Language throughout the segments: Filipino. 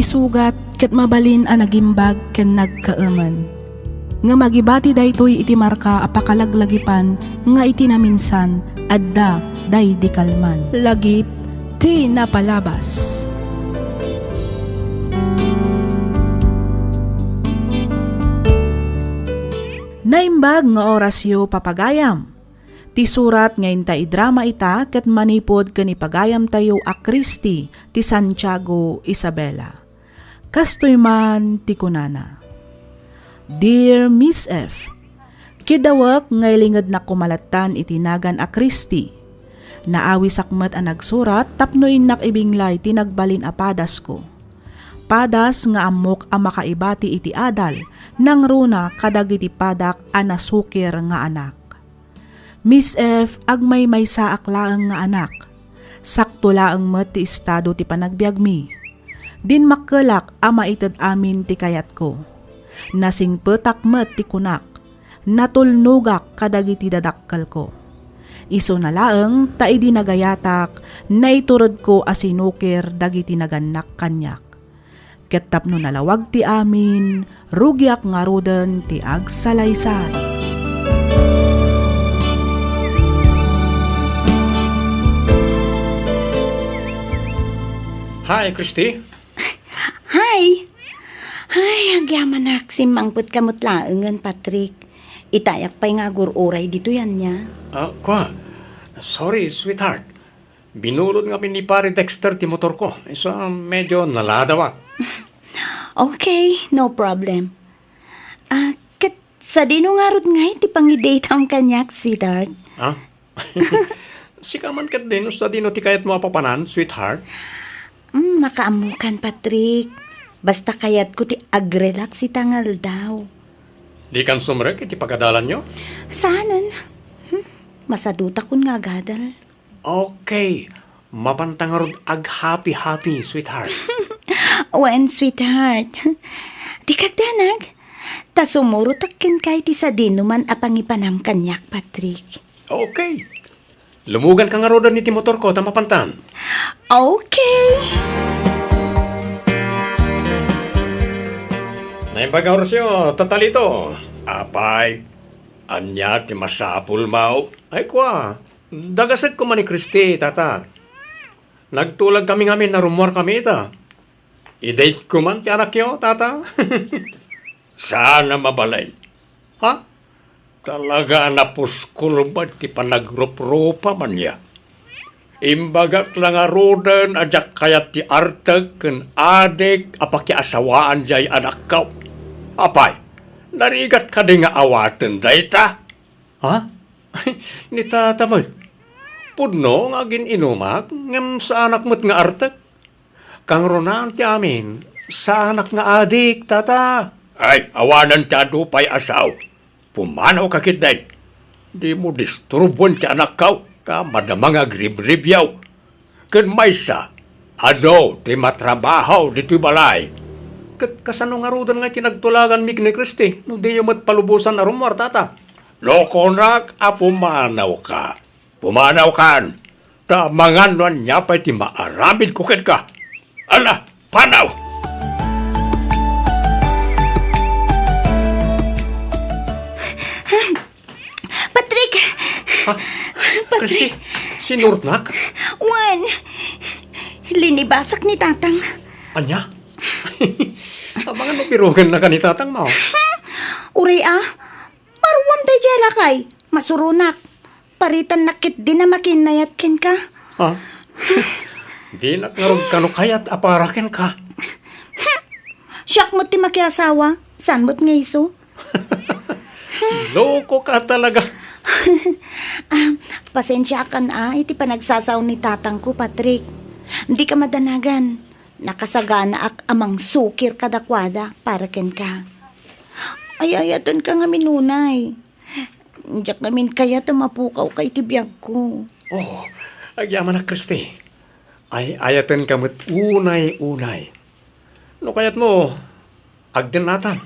isugat ket mabalin a nagimbag ken nagkaemen. Nga magibati daytoy iti marka a pakalaglagipan nga iti naminsan adda day di kalman. Lagip ti napalabas. Naimbag nga orasyo papagayam. Ti surat ngayon ta idrama ita ket manipod ken ipagayam tayo a Kristi ti Santiago Isabela. Kastoy man ti kunana. Dear Miss F, kidawak ngay lingad na kumalatan itinagan a Kristi. Naawi sakmet a nagsurat tapno inak ibinglay tinagbalin a padas ko. Padas nga amok a makaibati iti adal nang runa kadagiti padak a nasukir nga anak. Miss F, agmay may saak laeng nga anak. Sakto laeng met ti estado ti panagbiag mi. Din makkelak a maited amin ti kayat ko. Nasing petak met ti kunak. Natulnugak kadagiti dadakkel ko. Iso na laeng ta idi nagayatak na iturod ko asinukir dagiti naganak kanyak. Ket tapno nalawag ti amin, rugyak nga ruden ti agsalaysay. Hi, Christy. Hi! Ay, agyaman nak simangput kamot laengan, Patrick. Itayak pa'y nga gururay dito yan niya. Sorry, sweetheart. Binulod nga ni pare Dexter ti motor ko. So, medyo naladawat. Okay, no problem. Kat sa dino nga rod nga iti pang-date ang kanyak, sweetheart. Ha? Sikaman kat din, usta dino ti kayat mo apapanan, sweetheart. Makaamukan, Patrick. Basta kayat ko ti agrelax si tangal daw. Di kan sumrek iti pagadalan nyo? Saanan? Masaduta kun nga gadal. Okay. Mapantangarod ag happy, sweetheart. Wen, sweetheart. Di kagdanag. Ta sumurot akin kay ti sa dinuman apangipanam kanyak, Patrick. Okay. Lumugan ka nga rodan ni ti motor ko, tamapantan. Okay. Naimbaga orasyo, tatalito. Apay, anya ti masapul mau. Ay kwa, dagasad ko man ni Christy, tata. Nagtulag kami ngamin na rumor kami ita. I-date ko man ti anak yo, tata. Sana mabalay. Ha? Talaga napuskul ba ti panagrup-rupa man niya. Imbagak lang arodan ajak kayat ti artag ken adik apaki asawaan jay anak kau. Apay, narigat ka di nga awaten dayta. Ha? Ni tata mo. Pudno nga gin inumak ngem sa anak mo't nga artag. Kang ronan ti amin sa anak nga adik, tata. Ay, awanan ti adupay asaw. Pumanaw ka kitday. Di mo disturbon ti anak kau. Ta madamang agrib-ribyaw. Ken maysa, ti matrabahaw dito'y balay. Ket kasano nga rudan nga tinagtulagan mig ni Christy, no di yung palubusan na rumor, tata. Lokonak, pumanaw ka. Pumanaw kan. Ta manganuan niya pa'y ti maaramid kukid ka. Ala, panaw! Patrick! Ha? Christy, sinurtnak? Wan! Linibasak ni tatang. Anya? Abangan mo pirugan na ka ni tatang mo. Uray maruwam tayo jala kay. Masurunak. Paritan nakit din na makinayatkin ka. Ha? Di nakngarog kano kayat aparakin ka. Siyak mo't ti makiasawa. San mo't nga iso? Loko ka talaga. Pasensya ka na, iti panagsasaw ni tatang ko, Patrick. Hindi ka madanagan. Nakasagana ak amang sukir kadakwada para ken ka. Ayayatan ka nga minunay. Diyak namin kaya mapukaw kay tibiyag ko. Oh, agyaman na Christy. Ay ayatan kamot unay-unay. No kayat mo, agden natan.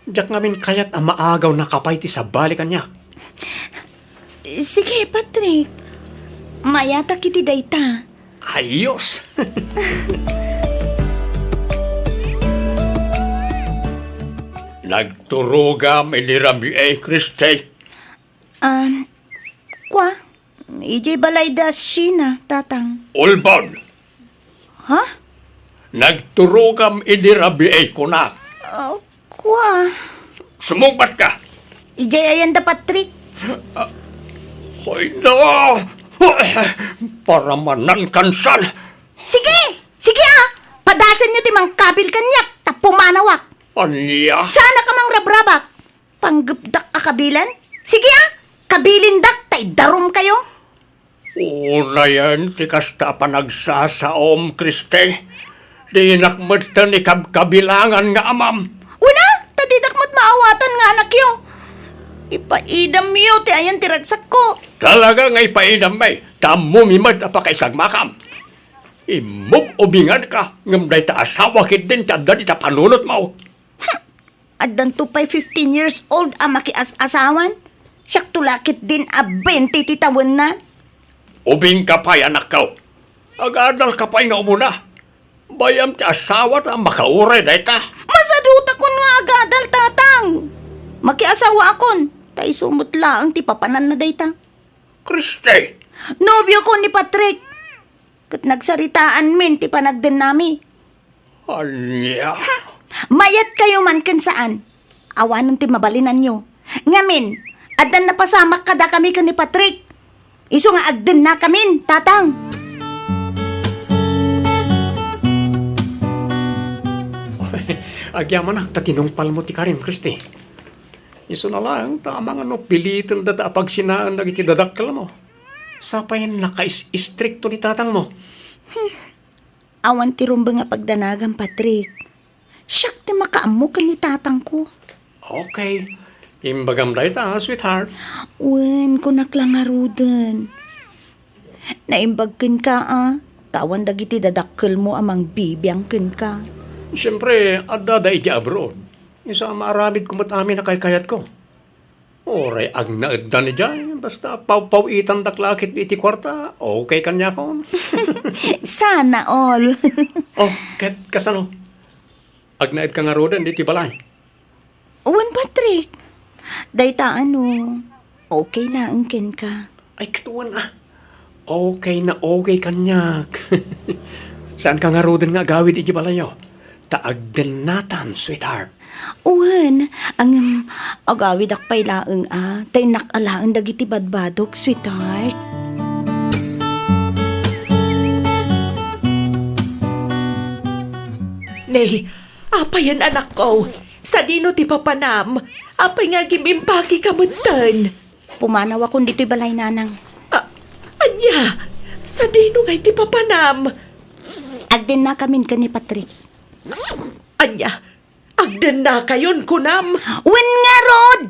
Diyak namin kayat ang maagaw na kapay ti sa balikan niya. Sige, Patrick. Mayata kiti dayta. Ayos! Nagturugam inirami Kriste. Kwa? Ijay balay da sina, tatang. Ulbon, Ha? nagturugam inirami kunak. Kwa? Sumumbat ka. Ijay ayan da Patrick. Hoy no! Para manan kansan. Sige! Sige Padasan nyo timang kabil kanyak, tapumanawak. Anya? Sana ka mang rabrabak. Panggapdak kabilan? Sige kabilindak, tay darum kayo. Una yan, ti kasta pa nagsasaom, Kriste. Di nakmatan ni kabilangan nga amam. Una, tadidak mo't maawatan nga anak yo. Ipaidam yo, ti ayan tiragsak ko. Talaga nga'y paidam may, tamumimad apa kay sagmakam. Imog ubingan ka, ngamday ta asawa kit din, tada di ta panunot mo. Addan to pa'y 15 years old makias-asawan. Siyak tulakit din 20 titawan na. Ubing ka pa'y anak ko. Agadal ka pa'y nga umuna. Bayam ti asawa ta makauray day ta. Masaduta kun nga agadal tatang. Makiasawa akon. Tay sumutla ang ti papanan na dayta. Kriste, Nobyo ko ni Patrick. Kat nagsaritaan min ti panagden nami. anya? Mayat kayo man ken saan. Awanon ti mabalinan nyo. Ngamin, adan napasamak kada kami ken ni Patrick. Iso nga agden na kamin, tatang. Agyaman na, tatinungpal mo ti Karim, Kriste. Iso na lang, tama nga no, pilitin data pag sinaan na itidadakkel mo. Sapayan naka-istrikto ni tatang mo. Awan ti rumba nga pagdanagan, Patrick. Siyak ti makaamo ka ni tatang ko. Okay. Imbagam day ta, sweetheart. Wen, kunak lang nga ruden. Naimbagkin ka, Tawan dagiti dadakkel mo amang bibiyangkin ka. Siyempre, adda da iti abroad. Isa maaramid kumot amin na kayat ko. Oray, ag naadda ni dyan. Basta paw-pawitan daklakit iti kwarta. Okay kanya ko. Sana all. Oh, kasano? Ag naad ka nga rodan, di ti balay. Wen, Patrick. Dayta okay na ang ken ka. Ay, katuan Okay na okay kanyak. Saan ka nga rodan nga gawid iti balayo? Taag din natan, sweetheart. Uwan, ang agawid akpay laeng tay nakalaan dagiti badbadok, sweetheart. Nay, apayan anak ko. Sa dino ti papanam, apay nga gimimpaki kamutan. Pumanaw akong dito'y balay nanang. Anya, sa dino nga ti papanam. Agden na kamin ka ni Patrick. Anya, agdan na kayon kunam. Wen nga, Rod!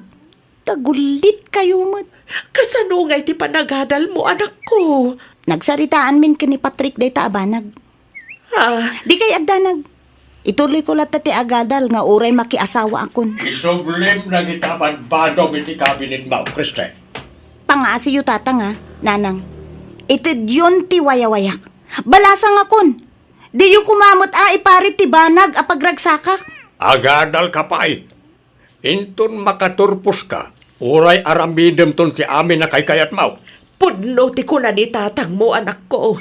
Tagulit kayo mat. Kasano nga ti panagadal mo anak ko. Nagsaritaan min ka ni Patrick day taabanag. Di kay agdanag. Ituloy ko lahat ti agadal nga uray makiasawa akon. Isublim na kita badbadong iti kabinet mo, Kriste. Pangasi yu tatang nanang. Itid yun ti wayawayak. Balasang akon. Di yu kumamot iparit ti banag apagragsakak. Agadal ka pa'y. Intun makaturpos ka. Uray aramidem ton ti amin na kaykayat mo. Pudno ti kuna ni tatang mo anak ko.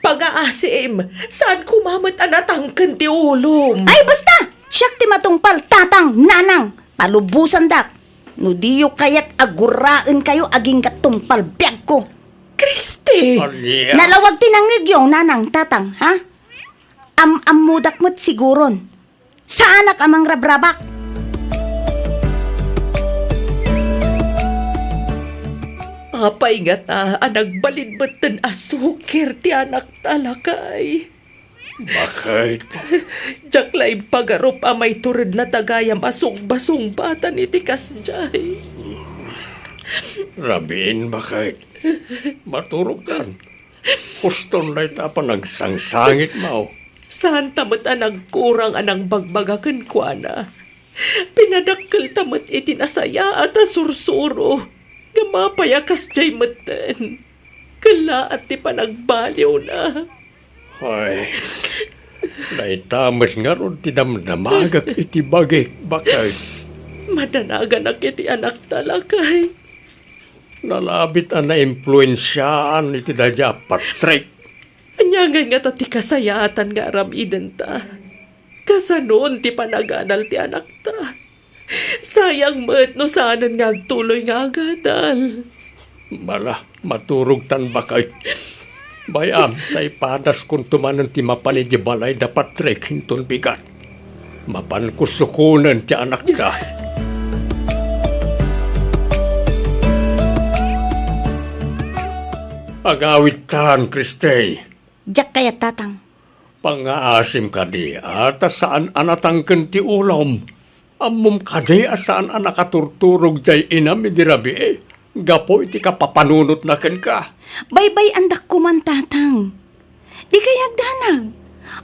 Pag-aasim, saan kumamot anatangken ti ulom? Ay basta! Siyak ti matungpal, tatang, nanang. Palubusan dak. No diyo kayat aguraan kayo aging katungpal biyag ko. Kriste! Alya. Nalawag tinangig yung nanang, tatang, ha? Amudak mo't siguron. Saan amang rabrabak? Apay nga ta, nagbalidbatan asukir ti anak talakay. Bakit? Diyak laing pagarup amay turod na tagayam asong-basong bata ni tikas jay. Rabin, bakit? Maturog kan. Kuston na itapa nagsangsangit mo. Saan tamat nagkurang anang bagbagakan kwa na? Pinadakkel tamat itinasaya at asursuro. Gamapayakas jay matan. Kala at ti panagbaliw na. Ay, naitamas nga ron ti damdamagak iti bagay. Bakit? Madanagan na kiti anak talakay. Nalabit ang na-influensyaan iti dadya, Patrick. Anyangan nga ti kasayatan nga aramidan ta. Kasanoon ti panaganal ti anak ta. Sayang met no saanan nga agtuloy nga agadal. Bala, maturog tan bakay. Bayam, naipadas kung tumanan ti mapanid di balay da Patrick hinton bigat. Mapan kusukunan ti anak ta. Agawit tan, Kriste. Diyak kaya tatang. Pangaasim ka di, at saan anatangken ti ulam. Amom ka di, saan anakaturturog jay inam idirabi eh. Gapo iti kapapanunot na ken ka. Baybay andak ko man tatang. Di kayag danag.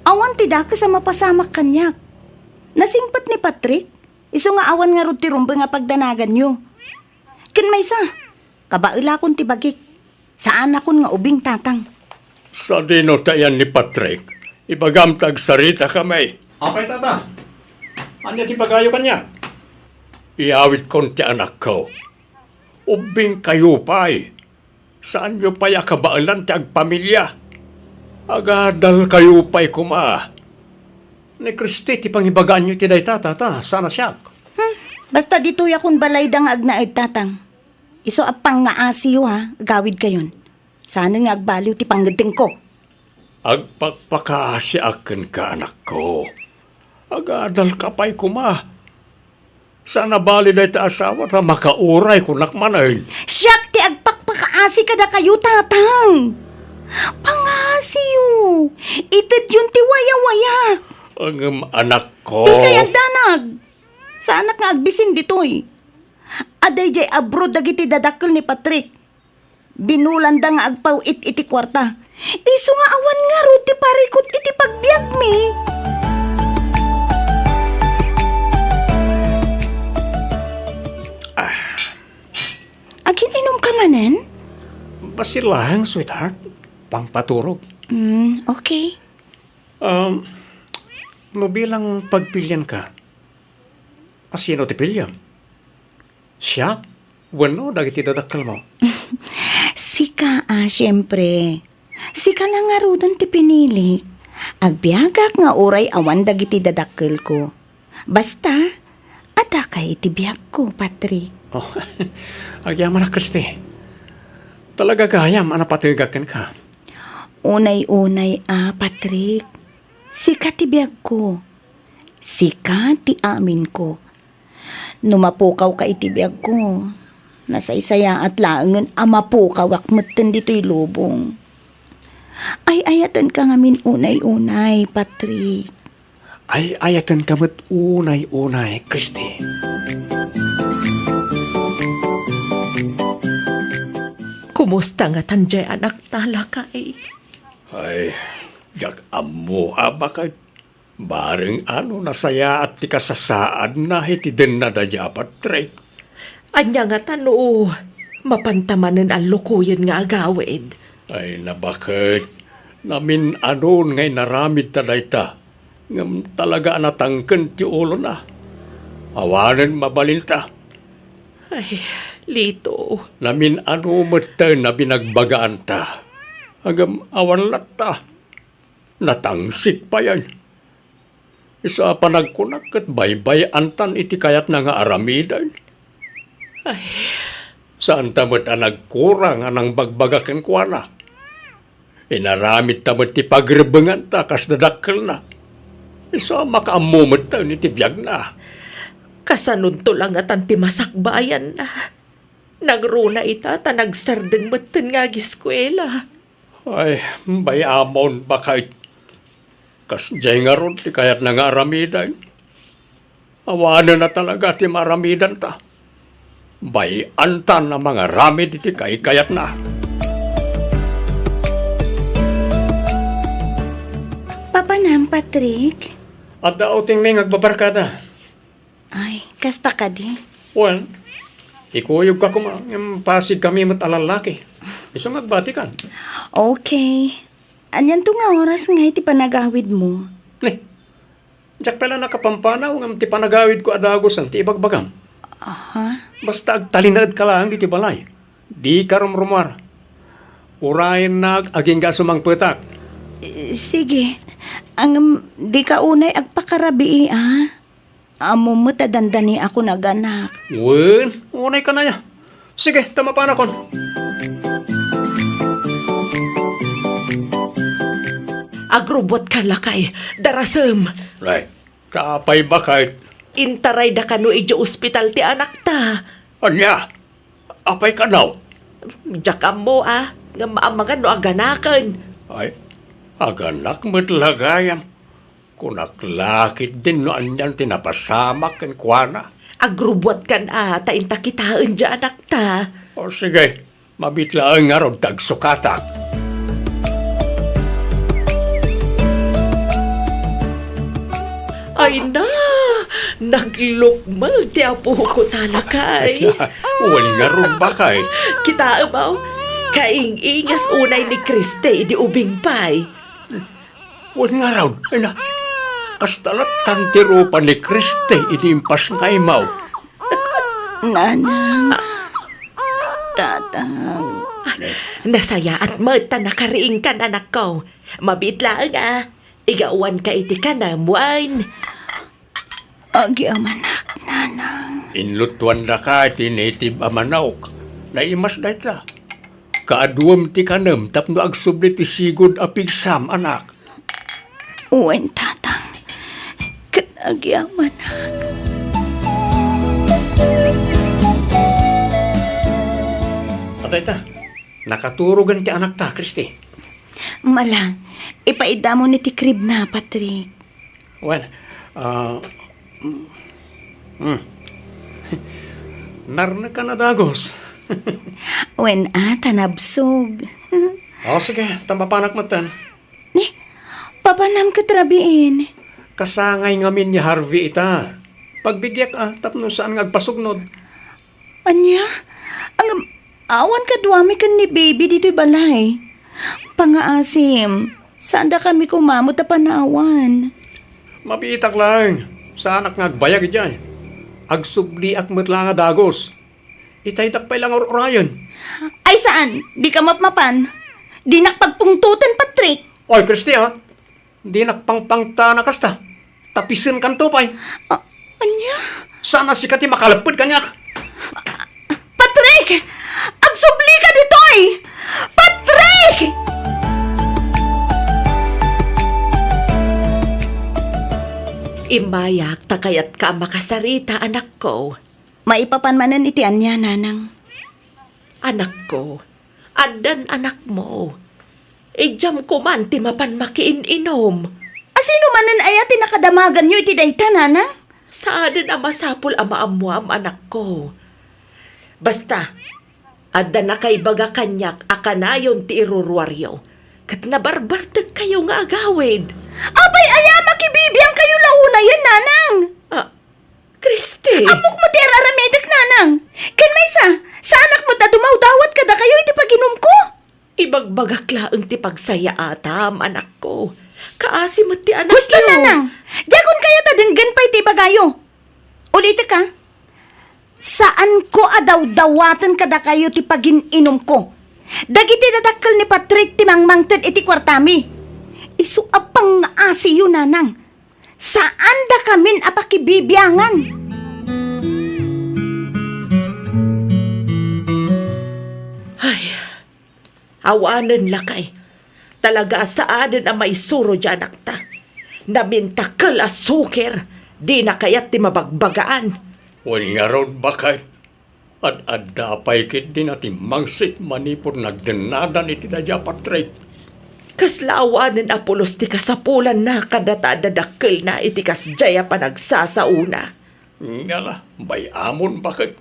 Awan ti daka sa mapasamak kanyak. Nasingpat ni Patrick. Iso nga awan nga rod ti rumbe nga pagdanagan nyo. Ken maysa, kabaila kon ti bagik. Saan akon nga ubing tatang? Sa dinotayan ni Patrick, ibagamtag sarita kamay. Apay tata, anya ti pagayo kanya? Iawit kon ti anak ko. Ubing kayo pa'y. Saan nyo pa'y akabaalan ti agpamilya? Agadal kayo pa'y kuma. Ni Kristi ti pangibagaan nyo ti day tata, sana siyak. Basta dito yakon balay dang agnaid tatang. Iso apang nga asiyo ha, gawid kayon. Sana nga agbaliw ti panggadeng ko. Agpakpakaasi akin ka, anak ko. Agadal ka pa'y kuma. Sana bali day ta asawa ta makauray kunak manayin. Siyak ti agpakpakaasi kada kayo tatang. Pangasiyo. Itid yun ti wayawayak. Ang anak ko. Di kayag danag. Sa anak nga agbisin ditoy. Aday jay abroad dagiti dadakkel ni Patrick. Binulan da nga agpaw iti kwarta. Iso nga awan nga ro ti parikot iti pagbiag mi. Agin inom ka manen? Basilang, sweetheart. Pangpaturog. Okay. Mabilang pagpilyan ka. Asino ti pilyan? Siya? Wano, dagiti dadakkel mo. Sika syempre. Sika lang nga rodan ti pinili. Agbiagak nga oray awan dagiti dadakkel ko. Basta, ada kay iti biag ko, Patrick. Oh, agyaman na, Kristi. Talaga gayam, anapatigakan ka. Unay-unay, Patrick. Sika ti biag ko. Sika ti amin ko. Numapukaw ka iti biag ko. Nasaysaya at laangan amapukaw akmeten dito'y lubong. Ay ayatan ka ngamin unay-unay, Patrick. Ay ayatan kamot unay-unay, Kristi. Kumusta nga tanjay anak talakay? Ay, jak amo abakay. Baring nasaya at ti kasasaad na hiti din na dadya, Patrick. Anya nga tano, mapantamanan ang lukuyan nga agawid. Ay nabakit. Namin ngay naramid talayta. Ngam talaga natangken ti ulo na. Awanan mabalinta. Ay, lito. Namin mata na binagbagaan ta. Agam awan latta. Natangsik pa yan. Isa pa nagkunak at baybay antan iti kayat na nga aramidan. Ay, saan tamot nagkurang anang bagbagakan kwa na. Inaramid tamot ti pagrebengan ta kas dadakkel na. Isa makaamumot ta iti biyag na. kasanunto lang at ang timasakbayan na. Nagruna ita ta nagsardeng matan nga giskwela. Ay, bayamon bakay. Kas dyan nga ron, ti kayat na nga aramidan. Awanan na talaga ti maramidan ta. Bayan na mga ramid iti kayat na. Papa nam, Patrick. At daw ting may ngagbabarkada. Ay, kasta ka di. Well, ikuyog ka kuma, yung pasig kami mat alalaki. Iso magbatikan. Okay. Anyan to nga oras nga iti panagawid mo. Diyak pala nakapampanaw ng ti panagawid ko adagos ang ti ibagbagam. Basta agtalinad ka lang iti balay. Di ka rumrumar. Urayan nag aging ga sumang petak. Sige. Ang di ka unay agpakarabi Amo mo tadandani ako naganak. Wen, unay ka na ya. Sige, tama pa na kon. Agrobot ka lakay, darasem. Right. Kapay bakit? Intaray da ka no ijo ospital ti anak ta. Anya? Apay ka daw? Jakam mo nga maamangan no aganakan. Ay, aganak mo't lagayam. Kunaklakit din no anyan tinapasamak kan kuwana. Agrobot kan tainta kitaan dya anak ta. O sige, mabitlaan nga ron tagsukatak. Ay na, naglukmag ti apo ko talakay. Wali nga ron bakay. Kita amaw, kaing-ingas unay ni Kriste di ubing pay. Wali nga ron. Ay na, kastalat tantiro pa ni Kriste inimpas nga imaw. Nanang, tatang. Nasaya at mata nakariing ka anak ko. Mabitlaan igawan ka iti ka na muan. Agi amanak, nanang. Inlutuan na ka ti native amanawk. Naimas na ita. Kaaduam ti kanam tapno agsubli ti sigod a pigsam anak. Uwen, tatang. Agi amanak. Patay ta. Nakaturugan ti anak ta, Kristi. Malang, ipaida mo ni ti krib na, Patrick. Well, narna ka na dagos. Uwen, tanabsog. O sige, tampapanak matan. Papanam ka trabiin. Kasangay ngamin ni Harvey ita. Pagbigyak tapno saan ngagpasugnod. Anya, ang awan ka duwami kan ni baby dito'y balay. Pangaasim, saan da kami kumamot na panawan? Mabiitak lang. Sa anak ngagbayag dyan. Agsubli ak lang nga dagos. Itaydak pa ilang orayan. Ay saan? Di ka mapmapan? Di nakpagpungtutan, Patrick. Oy, Kristi di nakpangpangta na kasta. Tapisin kan tupay. Anya? Sana si Kati makalapod kanya. Patrick! Agsubli ka dito'y! Patrick! Imayak takayat ka makasarita anak ko. Maipapanmanan iti anya, nanang. Anak ko, adan anak mo. Ijam ko man ti mapan makiin-inom. Asino manan ayati nakadamagan nyo iti dayta, nanang? Saan ang masapul amaamuam anak ko? Basta, adan na kay baga kanyak akanayon ti irurwaryo. Kat nabarbartag kayo nga agawid. Abay, aya makibibiyang kayo launa yan, nanang. Kristi! Amok mo ti araramedak, nanang. Ken may sa anak mo ta dumawdawat kada kayo iti paginom ko. Ibagbagak laang ti pagsaya atam, anak ko. Kaasi mo ti anak Gusto, yo. nanang. Diyagon kayo ta denggan pa iti bagayo. Ulita ka. Saan ko adaw-dawatan kada kayo ti pagininom ko? Dagiti dadakkel ni Patrick ti mangmangted iti kwartami. Isu apang asi yun, nanang. Saan da kamin apakibibiyangan? Ay, awanan lakay. Talaga saanan ang may suro dyan akta. Namintakal as suker. Di na kayat ti mabagbagaan. Wal nga ron bakay. At adapay kit din natin mangsit manipur nagdenadan iti dadya Patrick. Kaslawanan apulos ti kasapulan na kadata-dadakkel na iti kasjaya pa nagsasauna. Ngala, bayamon bakit?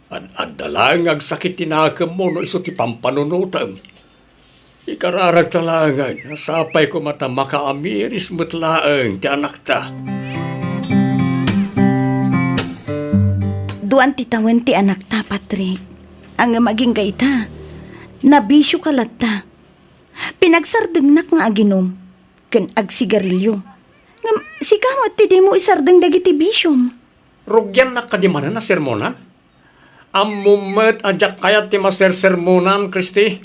Ad-adalang agsakit tinakam mo no iso ti pampanunutan. Ikararag talangan, nasapay ko mata makaamiris mutlaang ti anak ta. Duan titawan ti anak ta, Patrick. Ang maging gaita, nabisyo kalat ta. Pinagsardengnak nga aginom, ken agsigarilyo. Sikamot ti di mo isardeng dagiti bisyom. Rugyan na kadimanan na sermonan. Amumet ajak kayat ti maser sermonan, Kristi.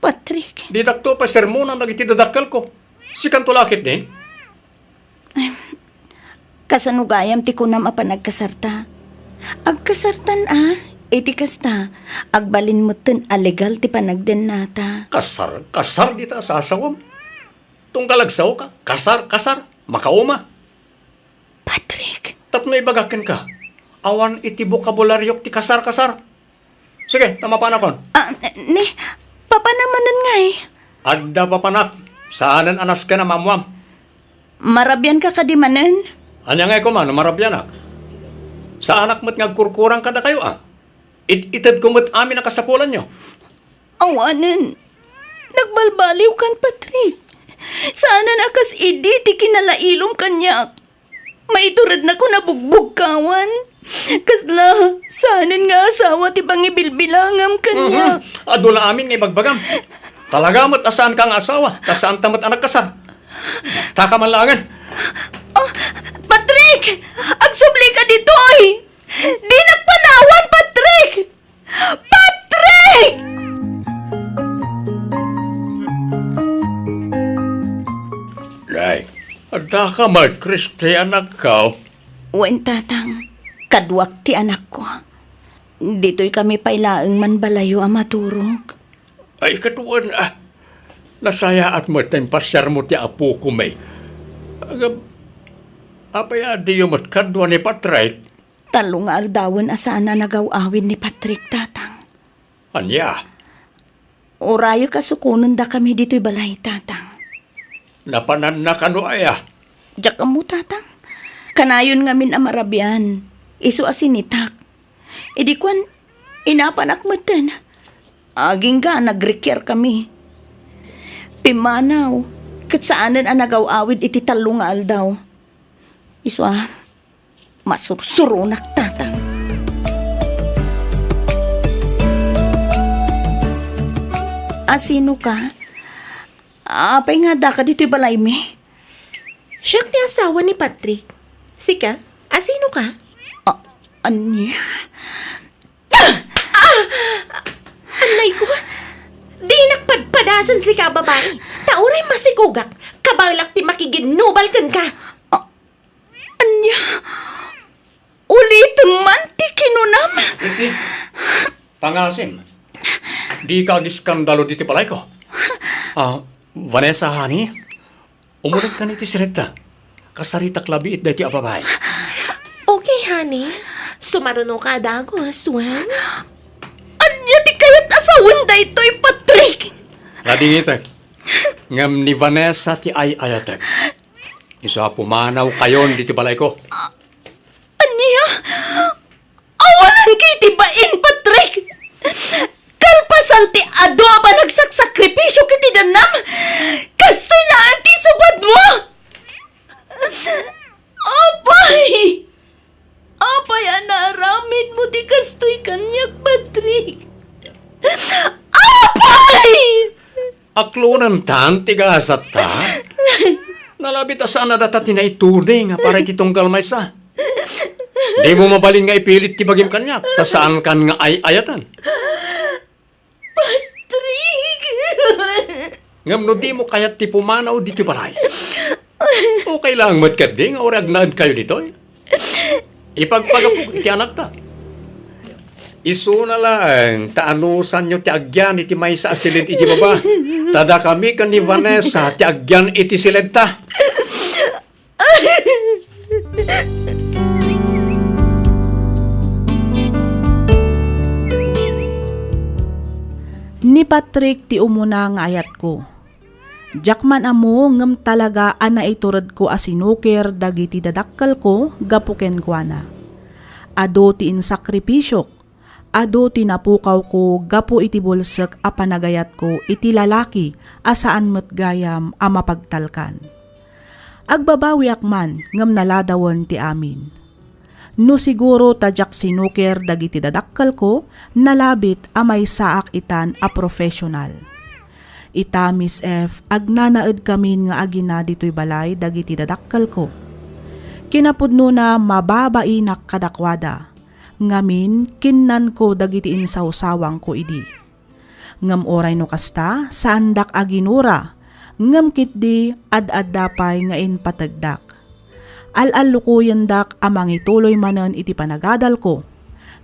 Patrick, Di dakto pa sermonan dagiti dadakkel ko. Sikan tulakit din. kasanugayam ti kunam a panagkasarta. Agkasartan iti kasta, agbalin mo ten alegal ti panagden nata. Kasar dita sa asawam. Tungkalagsaw ka, kasar, makauma. Patrick, Tapno ibagakin ka. Awan iti bokabularyok ti kasar. Sige, tama panakon. ni, papanamanan nga Adda papanak, saanan anas ka na mamuam. Marabyan ka kadimanan? Anya nga ko man, marabyanak. Sa anak mo't ngagkurkurang kada kayo Itad kumot amin ang kasapulan nyo. Awanan, nagbalbaliw kan Patrick. Sana nakas idi ti kinalailom kanyak. Maiturad na ko nabugbog kawan. Kasla, saanan nga asawa ti pangibilbilangam kanya. Adula amin nga bagbagam. Talaga mo't asaan kang asawa, tasaan tamot anak kasar. Taka man langan. Patrick! Agsubli ka ditoy! Di nagpanawan, Patrick! Patrick! Day, adda ka man, Kristi, anak ka. Wen tatang, kadwak ti anak ko. Dito'y kami pailaang man balayo ang maturog. Ay, katuan, nasaya at mo tayong pasyar mo ti apo ko may. Apaya di yung matkadwa ni Patrick. Talong nga aldawan asaan na nagawawin ni Patrick tatang. Anya, Orayo kasukunon da kami dito'y balay tatang. napanan na kano aya. Diyak mo tatang. Kanayon ngamin amarabyan. Isu asinitak. Idi kwan, inapanak matan. Aging ga, nagrekyar kami. Pimanaw, katsaanan ang nagawawid iti talong nga aldaw. Iswa, masursurunak tatang. Sino ka? Apay nga da ka dito'y balay mi. Siya ti asawa ni Patrick. Sika, asino ka? Anya? Anay ko, di nakpadpadasan si ka babae. Tauray masigugak, kabalak ti makiginubal kan ka. Anya? Ulit man ti kinunam? Kristi, pangasim. Di ka giskandalo diti palay ko. Vanessa, honey, umulit ka ni ti Sireta. Kasaritak labi it dati ababay. Okay, honey. Sumaruno ka dagos, wen? Anya ti kayat asawan da ito'y Patrick? Lading itek. Ngam ni Vanessa ti ayatek. Isa pumanaw kayon diti balay ko. Anya? Awanan kay tibain, Patrick! Kalpasan ti ado ba nagsakripisyo kiti danam? Kastoy lang ti subad mo! Apay! Apay, anaramid mo ti kastoy kanyak, Patrick! Apay! Aklunan tan tigasat ta. Nalabit asa na data tinaitudi nga para kitunggal may sa. Di mo mabalin nga ipilit ti bagim kanyak. Ta saan kan nga ayatan. Patrick! Ngam no di mo kayat ti pumanaw di ti balay. Okay lang matkat di nga orag naan kayo dito. Ipagpagapog iti anak ta. Isu na lang, taanusan nyo ti agyan iti may sa asilid iti baba. Tada kami kan ni Vanessa, ti agyan iti silid ta. Ni Patrick ti umuna nga ayat ko. Jakman amo ngem talaga ana iturad ko asinukir dagiti dadakkal ko gapuken kuana. Ado ti insakripisyok, ado ti napukaw ko gapu iti bulsek a panagayat ko iti lalaki asaan met gayam a mapagtalkan. Agbabawi akman ngem naladawon ti amin. No siguro tadyak sinukir dagiti dadakkal ko nalabit a may saak itan a professional. Ita Miss F, agnanaed kamin nga agina dito'y balay dagiti dadakkal ko. Kinapudno na mababainak kadakwada. Ngamin kinnan ko dagiti insawsawang ko idi. Ngam oray no kasta sandak aginura. Ngam kitdi ad-addapay nga patagdak. Al-alukuyan dak amang ituloy manen iti panagadal ko.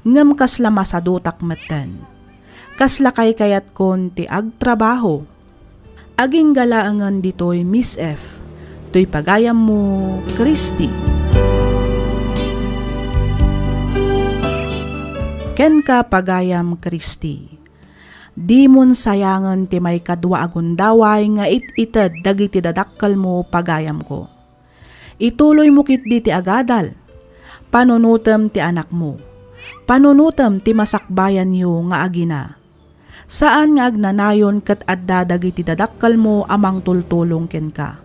Ngam kasla masadutak metten. Kasla kay kayat kon ti agtrabaho. Aging galaangan ditoy Miss F. To'y pagayam mo, Christy. Ken ka pagayam, Christy. Di mon sayangan ti may kadwa agundaway nga it-ited dagiti dadakkal mo pagayam ko. Ituloy mo kit di ti agadal. Panunutem ti anak mo. Panunutem ti masakbayan yo nga agina. Saan nga agnanayon kat adda dagiti dadakkal mo amang tultulong ken ka.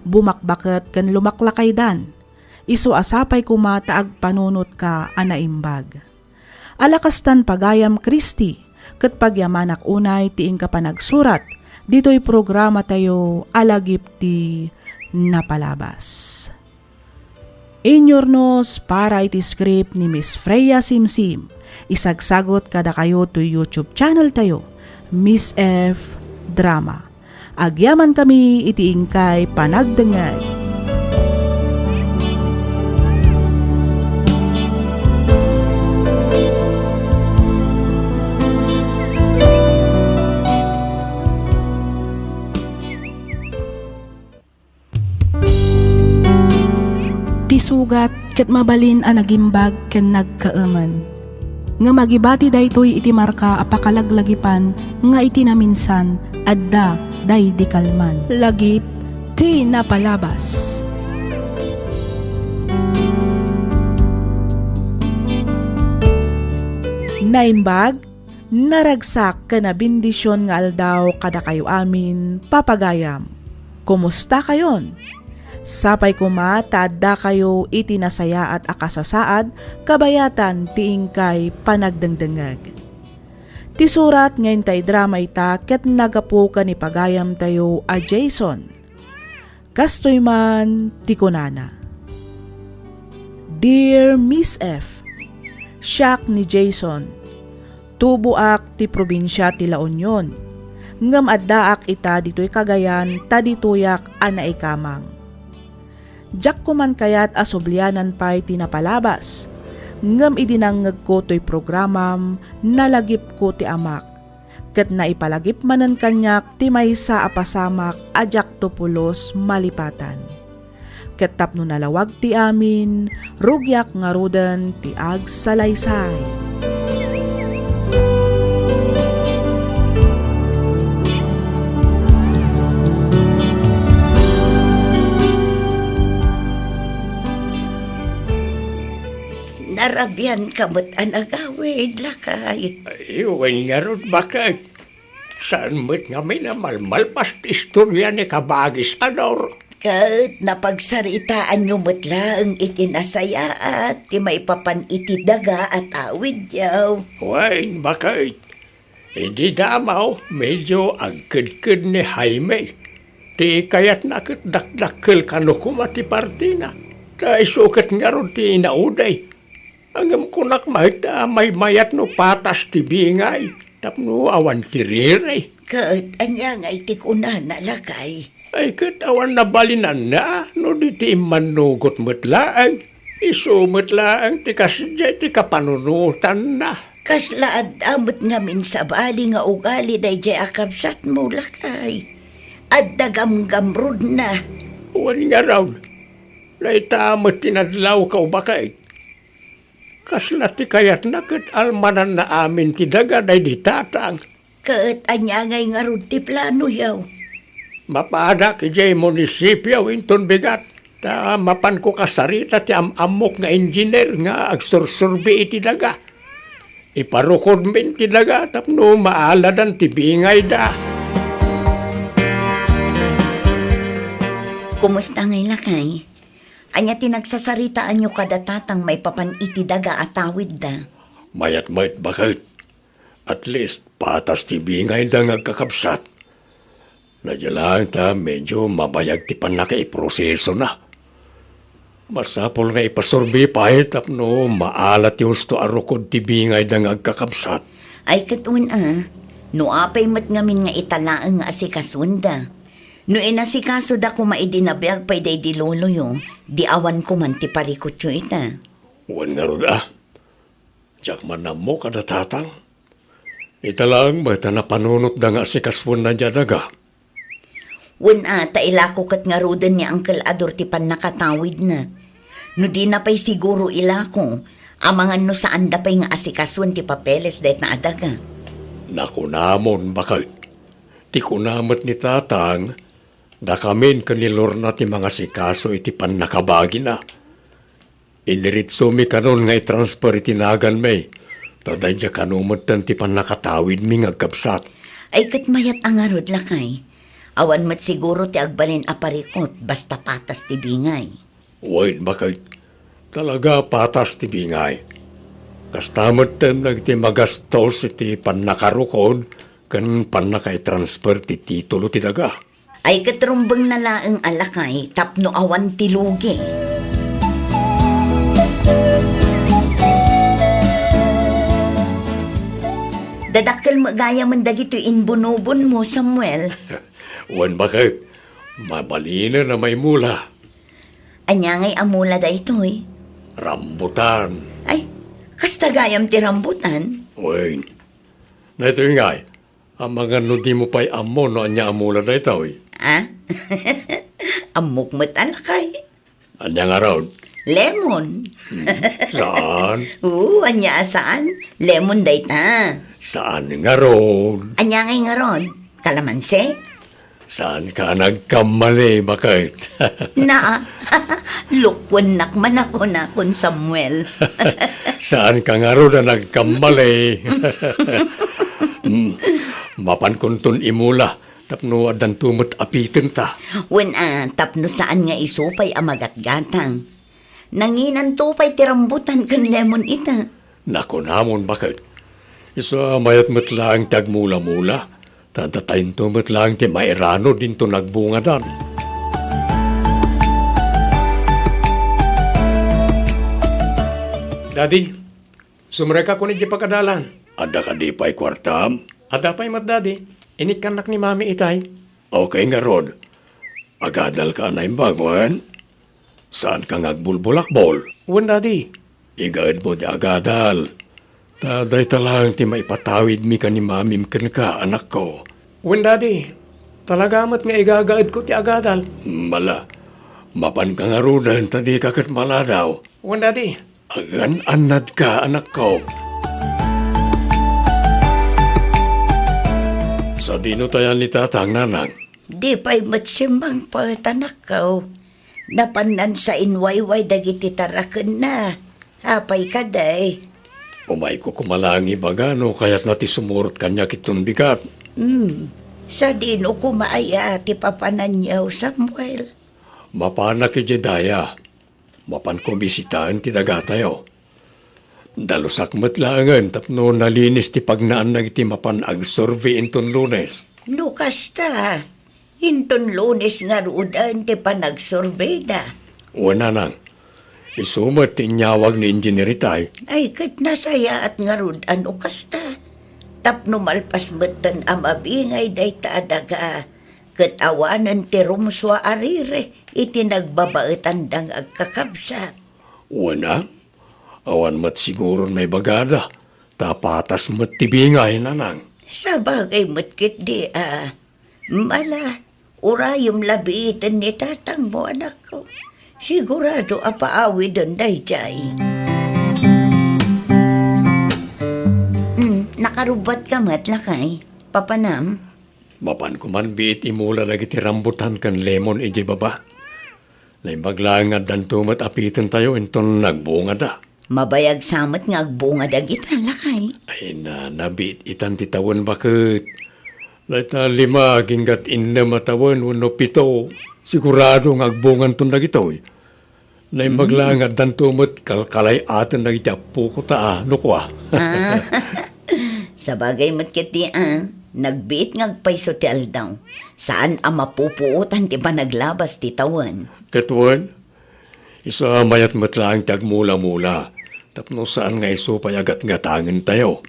Bumakbaket ken lumaklakay dan. Isu asapay kumata agpanunot ka anaimbag. Alakastan pagayam Christy, ket pagyamanak unay tiing ka panagsurat, dito'y programa tayo alagip ti napalabas. Inyornos para iti script ni Miss Freya Simsim, isagsagot kada kayo to YouTube channel tayo, Miss F Drama. Agyaman kami iti ingkay panagdengay. Sugat ket mabalin a nagimbag ken nagkaemen. Nga magibati daytoy iti marka apakalaglagipan nga iti naminsan adda day di kalman. Lagip ti napalabas. Naimbag, naragsak ka na bindisyon nga aldaw kada kayo amin papagayam. Kumusta kayon? Sapay kuma taadda kayo iti nasaya at akasasaad kabayatan tiingkay panagdengdengag. Ti surat ngayon tay drama ita ket nagapo ka ni pagayam tayo a Jason. Kastoy man ti kunana. Dear Miss F, siyak ni Jason. Tubuak ti probinsya ti La Union. Ngam addaak ita dito'y Cagayan tadituyak anaikamang. Jak kuman kayat asublyanan pa'y tinapalabas. Ngam idinangag ko to'y programam nalagip ko ti amak. Ket naipalagip manan kanyak ti maysa apasamak ajak tupulos malipatan. Ket tapno nalawag ti amin, rugyak nga rudan ti agsalaysay. Narabyan kamot ang agawid, lakay. Ay, wen nga ron bakit? Saan mo't nga may namalmalpas ti istorya ni Kabagis Anor? Kat napagsaritaan nyo lang itinasaya at ti may papan iti daga at awid yaw. Wen, bakit? Hindi damaw, medyo agkid-kid ni Jaime. Ti kayat nakitdakdakkel kano kumati partina. Dahil sukat nga ron ti inauday. Angam kunak mahita may mayat no patas ti bingay. Tapno awan ti riray. Kat anya nga iti kunana lakay. Ay kat awan na balinan na. No di ti manugot matlaang. Iso matlaang ti kasidya ti kapanunutan na. Kaslaad amot ngamin sa bali nga ugali day jay akabsat mo lakay. At dagamgamrod na. Wan nga raw. Laita amot tinadlaw ka bakit. Kaslati kayat na kat almanan na amin ti daga day di tatang. Kat anya ngay nga rod ti plano yaw. Mapada ki jay munisipyo inton bigat. Ta mapan ko kasarita ti amok nga engineer nga agsursurbi iti daga. Iparukod min ti daga tapno maaladan ti bingay da. Kumusta ngay lakay? Anya tinagsasaritaan nyo kada tatang may papan iti daga at tawid da. Mayat bakit? At least patas ti bingay da ngagkakabsat. Nadya lang ta medyo mabayag ti panakaiproseso na. Masapol nga ipasurbi pahit tapno maalat yung sto arukod tibingay da nga agkakabsat. Ay katun no apay mat ngamin nga italaang nga asikasunda. No inasikaso da ko maidinabiyag pa'y day di lolo yung, di awan ko man ti parikot yung ita. Wan nga rod Diyak man na mo kada tatang. Italang bata na panunot da nga asikaswan na dyan daga. Wan tailako kat nga rodan ni Uncle Ador ti pan nakatawid na. No di na pa'y siguro ilako, amangan no saan da pa'y nga asikaswan ti papeles dahit na adaga. Nakunamon baka ti kunamat ni tatang da kamin kanilor na ti mga sikaso iti pan nakabagi na. Iniritso mi kanon nga i-transfer itinagan may. Taday dya kanumot tan ti pan nakatawid mi nga kapsat. Ay kat mayat ang arod lakay. Awan mat siguro ti agbalin aparikot basta patas ti bingay. Wait, bakit talaga patas ti bingay. Kastamot tan nagti magastos iti pan nakarukod kan pan nakay-transfer ti titulo ti daga. Ay katrumbang nalaang alakay tapno awan ti lugi. Dadakkel magaya man dagito inbunobon mo, Samuel. Wan bakit mabalina na may mula. Anyangay amula da ito'y. Rambutan. Ay, kastagayam ti rambutan. Wait. Na ito yung ngay. Ang mga nudi mo pa'y amo no anya amula na ito eh. Amok mat alakay. Anya nga raw. Lemon. Saan? Anya saan? Lemon day ta. Saan nga raw? Anyangay nga ron. Kalamansi? Saan ka nagkamali, bakit? Lukwan nakman ako na kun Samuel. Saan ka nga raw na nagkamali? Mapan kuntun imula, tapno adan tumot apitin ta. Tapno saan nga isupay amagat-gatang. Nanginan tupay tirambutan kan lemon ita. Naku namon, bakit? Isa mayat matlaang tagmula-mula. Tadatayin tumot lang ti mairano din to nagbunga dan. Daddy, sumreka ko ni di pagkadalan. Ada ka di pa'y kwartam? Ada pa'y mat, Daddy. Inikanak ni Mami itay. Okay nga, Rod. Agadal ka na yung bagwan. Saan ka ngagbulbulakbol? Wan, Daddy. Igaad mo di agadal. Taday talang ti maipatawid mi ka ni Mamim kan ka, anak ko. Wan, Daddy. Talagamat nga igagaad ko ti agadal. Mala. Mapan ka nga rudan, tadi kakat maladaw. Wan, Daddy. Agan anad ka, anak ko. Sa dino tayan ni tatang nanang. Di pa'y matsimbang patanakaw. Napanan sa inwayway dagiti tarakan na. Hapay ka day. Umay ko kumalangi bagano kaya't nati sumurot kanya kitun bigat. Sa dino kumaaya ti papananyaw, Samuel. Mapana ki Jedaya. Mapan ko bisitahan ti dagatayo. Dalusak matlangan tapno nalinis ti pagnaan nagiti mapan ag-survey inton Lunes. No kasta. Hinton Lunes nga rudan ti panagsurvey da. Una nang. Isumat ti nyawag ni engineer itay. Ay kat nasaya at nga rudan o kasta. Tapno malpas matan amabingay day taadaga. Kat awanan ti rumswa arire iti nagbabaetan dang agkakabsat. Una, awan mat siguro may bagada. Tapatas mat tibingay nanang. Sa bagay matkit di Mala, urayom labitan ni tatang mo anak ko. Sigurado apaawi doon day-jay. Nakarubat ka matlakay, papanam. Mapan ko man biit imula lagi ti rambutan kan lemon ije baba. Naimbaglangad dan tumat apitan tayo inton nagbunga da. Mabayag samat nga agbunga dagita lakay. Ay na, nabiit itan ti tawon bakit. Laita 5 ginggat 6 matawan wano 7. Sigurado nga agbungan ton dagitoy. Naimbaglangad dan tumat kalkalay atin nagitiapu ko ta no kwa. Sa bagay matkit di nagbiit ngagpayso ti aldaw. Saan ang mapupuutan ti ba naglabas ti tawan? Katuan, Isa mayat matlang tagmula-mula. Tapno saan nga iso payagat nga tangin tayo.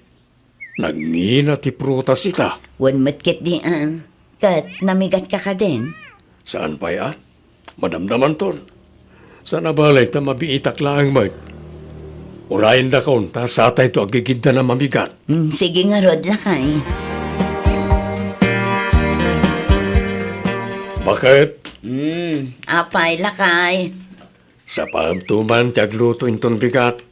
Nagngina ti prutas ita. Wan matkit di kat namigat ka din. Saan pa ya? Madamdaman ton. Sana balay ta mabiitak lang mat. Urayin da kaun ta satay to agigid na mamigat. Sige nga rod lakay. Bakit? Apay lakay. Sa pamtuman tagluto inton bigat.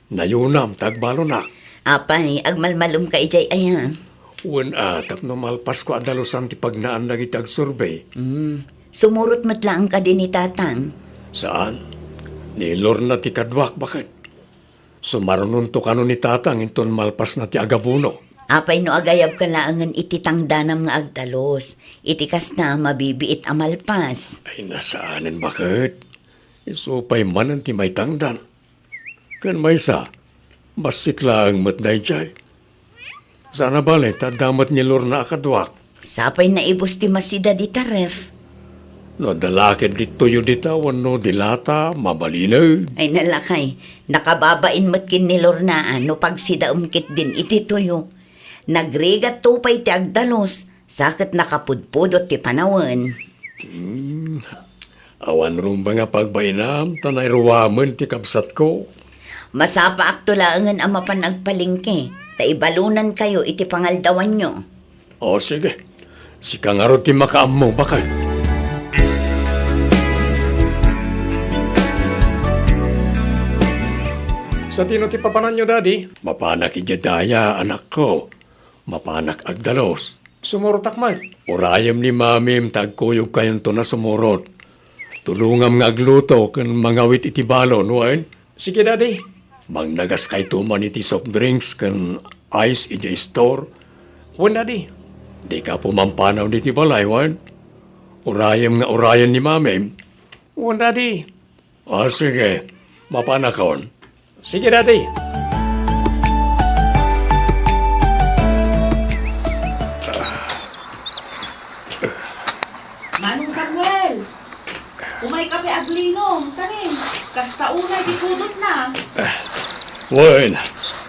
Nayunam tagbalonak. Apay, agmalmalum ka ijay ayan. Uwan tapno malpas ko adalusan ti pagnaan lagi tag-survey. Sumurot matlang ka din ni tatang. Saan? Ni Lorna ti kadwak bakit? Sumarunun to kano ni tatang inton malpas na ti agabuno. Apay no agayab ka laangan iti tangdanam nga agdalos. Itikas na mabibiit amalpas. Ay nasaanin bakit? Isupay man ang ti may tangdan. Kan may sa, basit lang matday jay. Sana balay tadamat ni Lorna akadwak. Sapay na ibus ti masida di taref. No dalakid di tuyo ditawan no dilata, mabalinaw. Ay nalakay, nakababain matkin ni Lornaan no pagsida umkit din iti tuyo. Nagrigat tupay ti agdalos, sakit nakapudpudot ti panawan. Awan rumba nga pagbainam, tanay ruwaman ti kapsat ko. Masapa aktulaangan ang mapanagpalingke, taibalunan kayo iti pangaldawan nyo. O sige, si kangaro ti makaam mo bakit? Sa tino ti papanan nyo, Daddy? Mapanak ijadaya, anak ko. Mapanak agdalos. Sumurot akman. Urayam ni mamim tagkuyog kayon to na sumurot. Tulungam nga agluto kan mangawit iti balon, wan? Sige, Daddy. Mangnagas kay tuman iti soft drinks kan ice iti store. Wan, Daddy. Di ka pumampanaw niti balay, wan? Urayam nga urayan ni mamim. Wan, Daddy. Sige. Mapanakon. Sige, Daddy. Manong Samuel! Umay kape aglinom, tanin. Kasta unay dikudot na. Wan,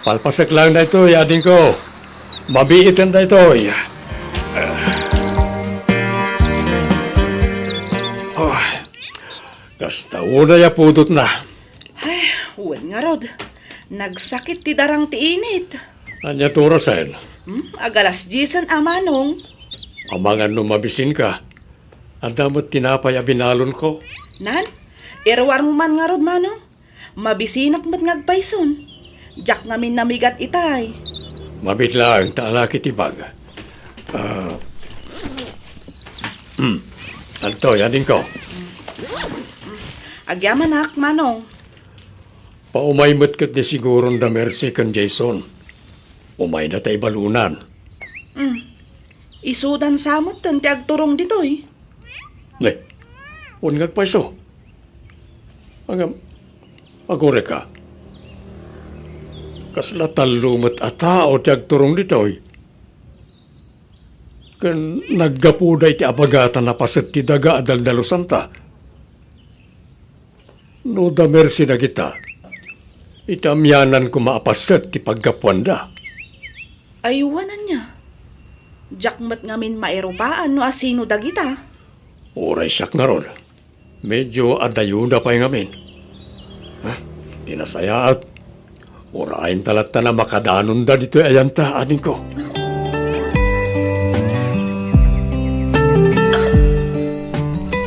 palpasak lang na ito, yading ko. Mabiitan na ito. Kasta una ya pudot na. Ay, uwan nga rod. Nagsakit ti darang ti init. Anya turasan. Agalas jisan amanong. Amangan no mabisin ka. Ang damot tinapay a binalon ko. Nan, irwar mo man nga rod manong. Mabisinak mat ngagpayson. Jak ngamin namigat itay. Mabit lang, taalaki tibag. Anto, yading ko. Agyaman hak manong. Paumaymot kat di sigurong da mercy kan Jason. Umay na tayo balunan. Isudan samot tan ti agturong ditoy. Ne, ungat pa iso. Agore ka. Kasla talumat atao ti agturong ditoy. Kan naggapuday ti abagatan na pasit ti daga adaldalusan ta. No da mercy na kita. Itamyanan ko maapaset ti paggapuanda. Ayuwanan niya. Jakmat ngamin maeropaan no asino dagita. Oray siyak nga ron. Medyo adayuda pa yung amin. Tinasayaat. Orayin talat na makadanon da dito ayanta, aning ko.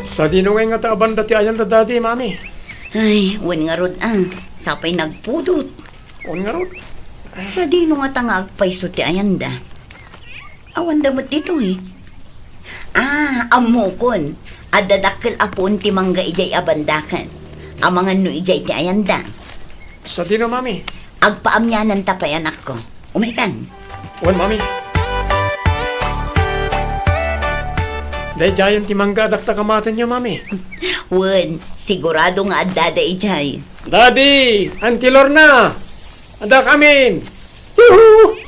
Sa dinungay nga taaban dati ayanta dati, mami. Ay, wan nga rod sapay nagpudot. On nga ron. Sa dino nga tanga agpayso ti ayanda. Awan damot dito amukon. Adadakkel apon ti mangga ijay abandakan. Amangan no ijay ti ayanda. Sa dino, mami. Agpaamyanan tapay anak ko. Umikan. On, mami. Dahil jayon ti mangga dakta kamatan niyo, mami. Wan, sigurado nga adada ijay. Daddy! Auntie Lorna! Ada kamin! Yuhu!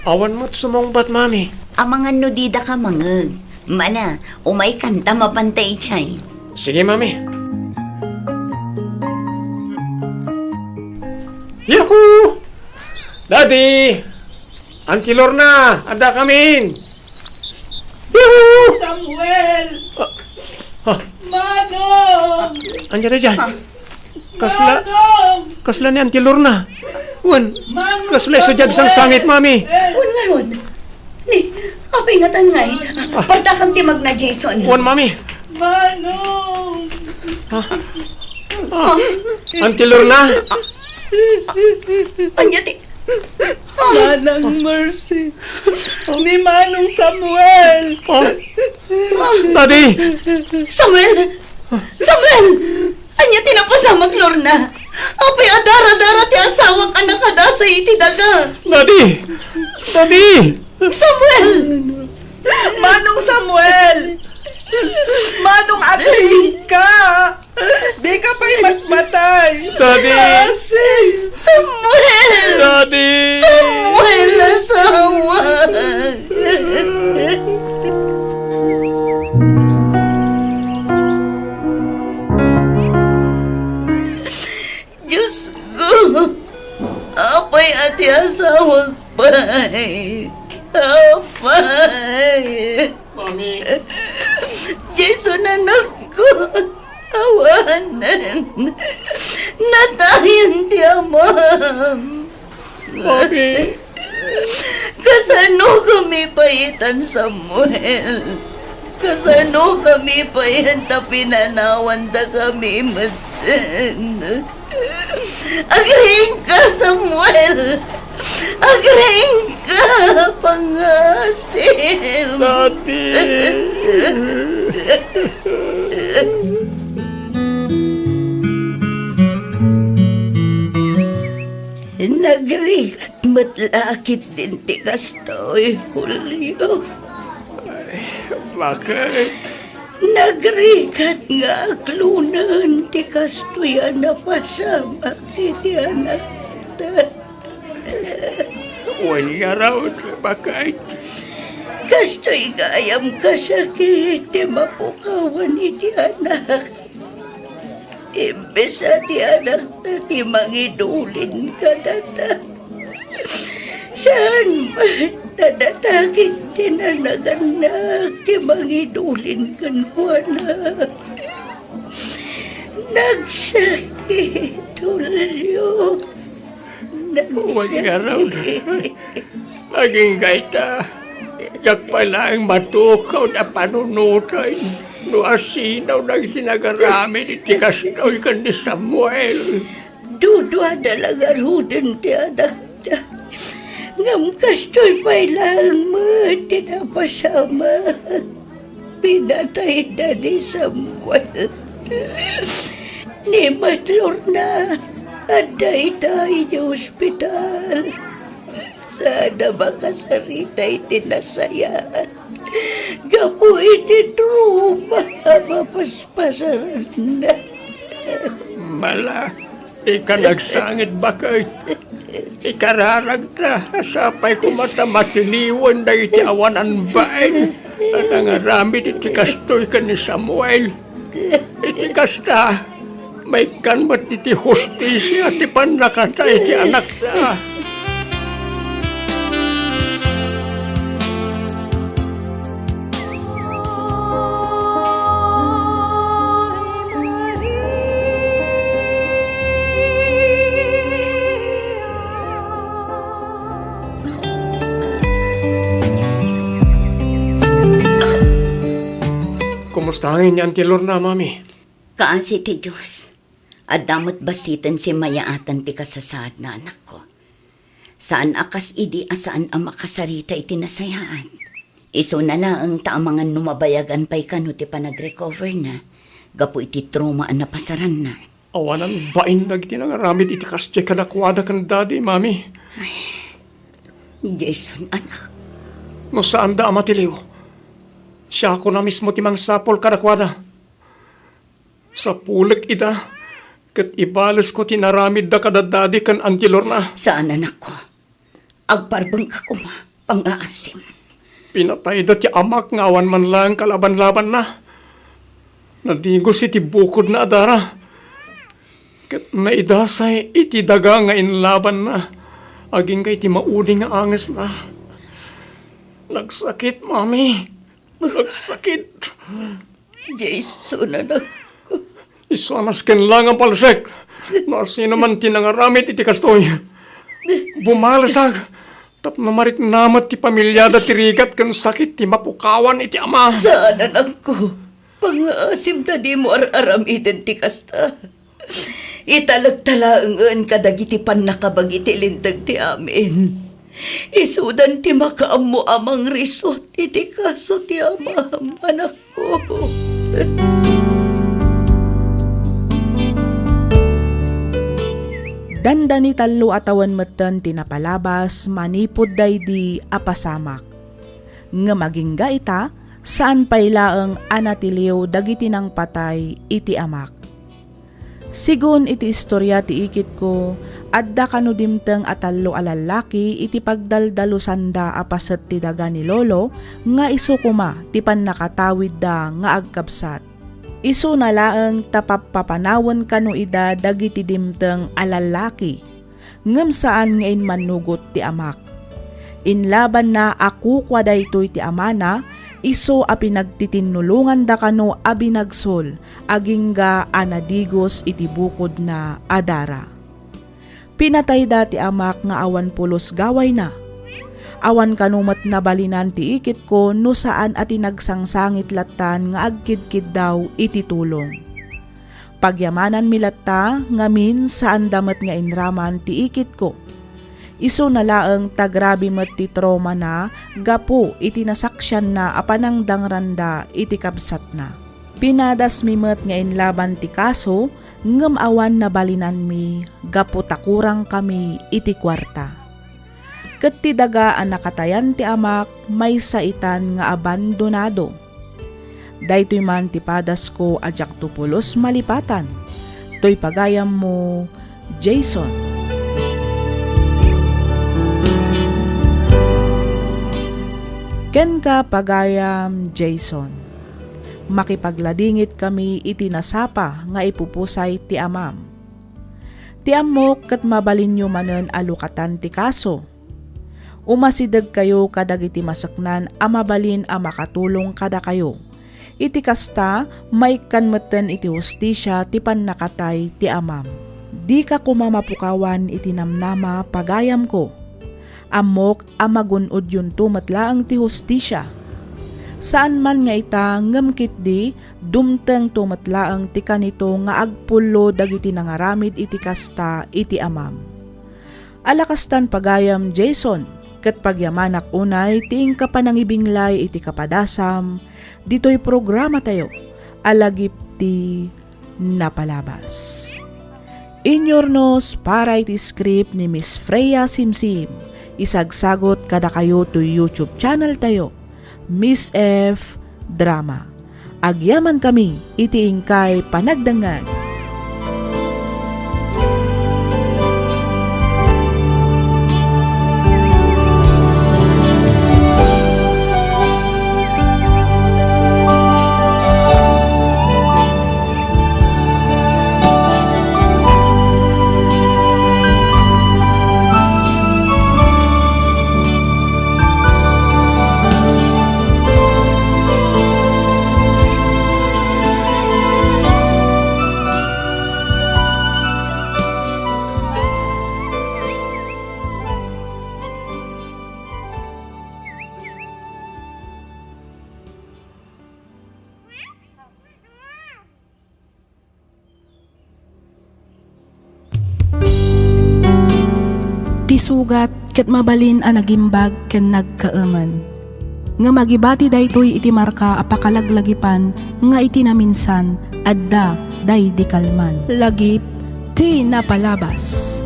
Awan mo't sumongbat, mami. Amangan no dida ka mangag. Mala, umay kanta mapantay ijay. Sige, mami. Daddy! Auntie Lorna! Ada kamin! Yuhu! Samuel! Ah, Manong! andiyan na dyan. Kasla ni Auntie Lorna. Wan, kasla sudyag sang sangit, mami. Wan nga ron. Ni, apay nga tangay. Parta kang timag na, Jason. Wan, mami. Manong! Auntie Lorna. Anya ti... Manang Mercy! Ni Manong Samuel! Daddy! Samuel! Samuel! Anya tinapasamak, Lorna. Apay adara-dara ti asawa ka nakada sa iti daga. Daddy! Daddy! Samuel! Manong Samuel! Manong ating ka! Di ka pa'y magmatay! Daddy! Samuel! Daddy! Samuel, asawa! Diyos ko! Apay ati asawa pa'y! Apay! Mami! Jason, anak ko! Awanan! Natayan ti amam! Mami! Kasano kami payitan, Samuel? Kasano kami payan ta pinanawan ta kami maten? Agring ka, Samuel! Agring ka, pangasim! Daddy! Nagrigat matlakit din ti kastoy, Julio. Bakit? Nagrigat nga aklunan ti kastoy na pasama iti anak ta. Wala raw. Bakit? Kastoy gayam kasakit ti mapukawan iti anak. Imbes na ti anak ta ti mangidulin ka data. Saan man nadatagit ti nanaganak ti mangidulin kan ko anak. Nagsakit, Julio. Wala raw. Naging gaita. Diyak pala ang matukaw na panunutay. No asinaw nang sinagarami ni Tikastoy kan ni Samuel. Dudwa talaga rudin ti anak ta. Ngam kastoy pa'y lang mo, tinapasama. Pinatay na ni Samuel. Ni Matlor na, aday tayo sa ospital. Sana makasaritay tinasayaan. Gapo iti truma, mapaspasaran na. Mala, ika nagsangit bakit? Ikararag ta, asapay ko mata matiliwan na iti awanan bain. At ang arami ni Tikastoy ka ni Samuel. Iti kasta, may kanmat iti hustisya, iti panlakata iti anak ta. Kumustahin ni Auntie Lorna, mami? Kaasi ti Diyos. Adamot basitan si mayaatan ti kasasaad na anak ko. Saan akas idi asaan ang makasarita iti nasayaan. Iso na lang ang taamangan numabayagan pa'y kano ti panag-recover na. Gapo iti trauma ang napasaran na. Awanan bain nagti nang aramid iti kastya kanakwada kan daddy, mami. Jason, anak. No saan da amatiliw? Siya ako na mismo timang sapol kadakwada. Sa pulik ida, kat ibalas ko tinaramid da kadadadi kan Auntie Lorna. Saan anak ko? Agparbang ka kuma, pang-aasim. Pinatay da ti amak ngawan man lang kalaban-laban na. Nadigos iti bukod na adara. Kat naidasay iti daga nga inlaban na. Aging kay ti maudi nga anges na. Nagsakit, mami. Nagsakit. Jason, anak. Isanas ken lang ang palsek. Nasino man tinangaramit iti kastoy. Bumalasag. Tapno marik namat ti pamilyada ti rigat ken sakit ti mapukawan iti ama. Saan, anak ko? Pangasim ta di mo ar-aramiden ti kasta. Italagtalaangan kadagiti pan nakabagiti lintag ti amin. Isudan ti makaammo amang risot iti kaso ti amam, anak ko. Dandani talo atawan metten tinapalabas manipod daydi apasamak. Nga magingga ita saan pailaeng anatiliw dagiti nang patay iti amak. Sigun iti istorya ti ikit ko adda kanu dimteng atallo a lalaki iti pagdaldalusanda apaset ti daga ni lolo nga isu kuma ti pannakatawid da nga agkabsat. Isu na laeng tapapapanawan kanu ida dagiti dimteng alalaki ngem saan ngain manugot ti amak. Inlaban na ako kwa daytoy ti amana isu a pinagtitinulungan da kanu a binagsol agingga anadigos iti bukod na adara. Pinatay da ti amak nga awan pulos gaway na. Awan kanumat na balinan ti ikit ko no saan ati nagsangsangit latan nga agkidkid daw iti tulong. Pagyamanan milatta ngamin saan damat nga inraman ti ikit ko. Isu na laeng tagrabi met ti trauma na gapo iti nasaksyan na apanang dangranda iti kabsat na. Pinadas mi met nga inlaban ti kaso ngem awan na balinan mi gapo takurang kami iti kwarta. Ket ti daga ang nakatayan ti amak may saitan nga abandonado. Daytoy man ti padas ko ajak tupulos malipatan. Toy pagayam mo, Jason. Ken ka pagayam, Jason. Makipagladingit kami iti nasapa nga ipupusay ti amam. Ti amok ket mabalinyo manen alukatan ti kaso. Umasidag kayo kadagiti masaknan a mabalin a makatulong kada kayo. Iti kasta may kanmeten iti hustisya ti pannakatay ti amam. Di ka kumamapukawan iti namnama pagayam ko. Amok a magunod yun tumatlaang ti hustisya. Saan man nga ita ngamkit di dumteng tumatlaang ti kanito nga agpulo dagiti nangaramid iti kasta iti amam. Alakastan pagayam, Jason. Ket pagyamanak unay tiing kapanangibinglay iti kapadasam, dito'y programa tayo, alagip ti napalabas. Inyornos para iti script ni Miss Freya Simsim, isagsagot kada kayo to YouTube channel tayo, Miss F. Drama. Agyaman kami, iti ingkay panagdangan. Sugat ket mabalin a nagimbag ken nagkaaman. Nga magibati daytoy iti marka apakalaglagipan nga iti naminsan adda day di kalman. Lagip ti napalabas.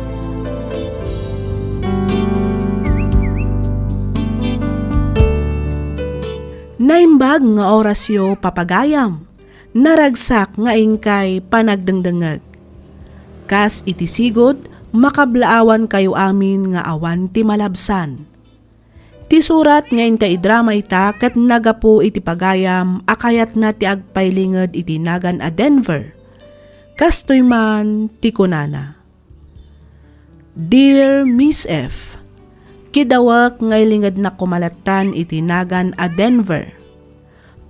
Naimbag nga orasyo papagayam. Naragsak nga ingkay panagdangdangag. Kas iti sigod makablaawan kayo amin nga awan ti malabsan. Ti surat ngayon ka idrama ita ket nagapu iti pagayam akayat na ti agpailinged iti nagan a Denver. Kastoy man ti kunana. Dear Miss F, kidawak ngay lingad na kumalatan itinagan a Denver.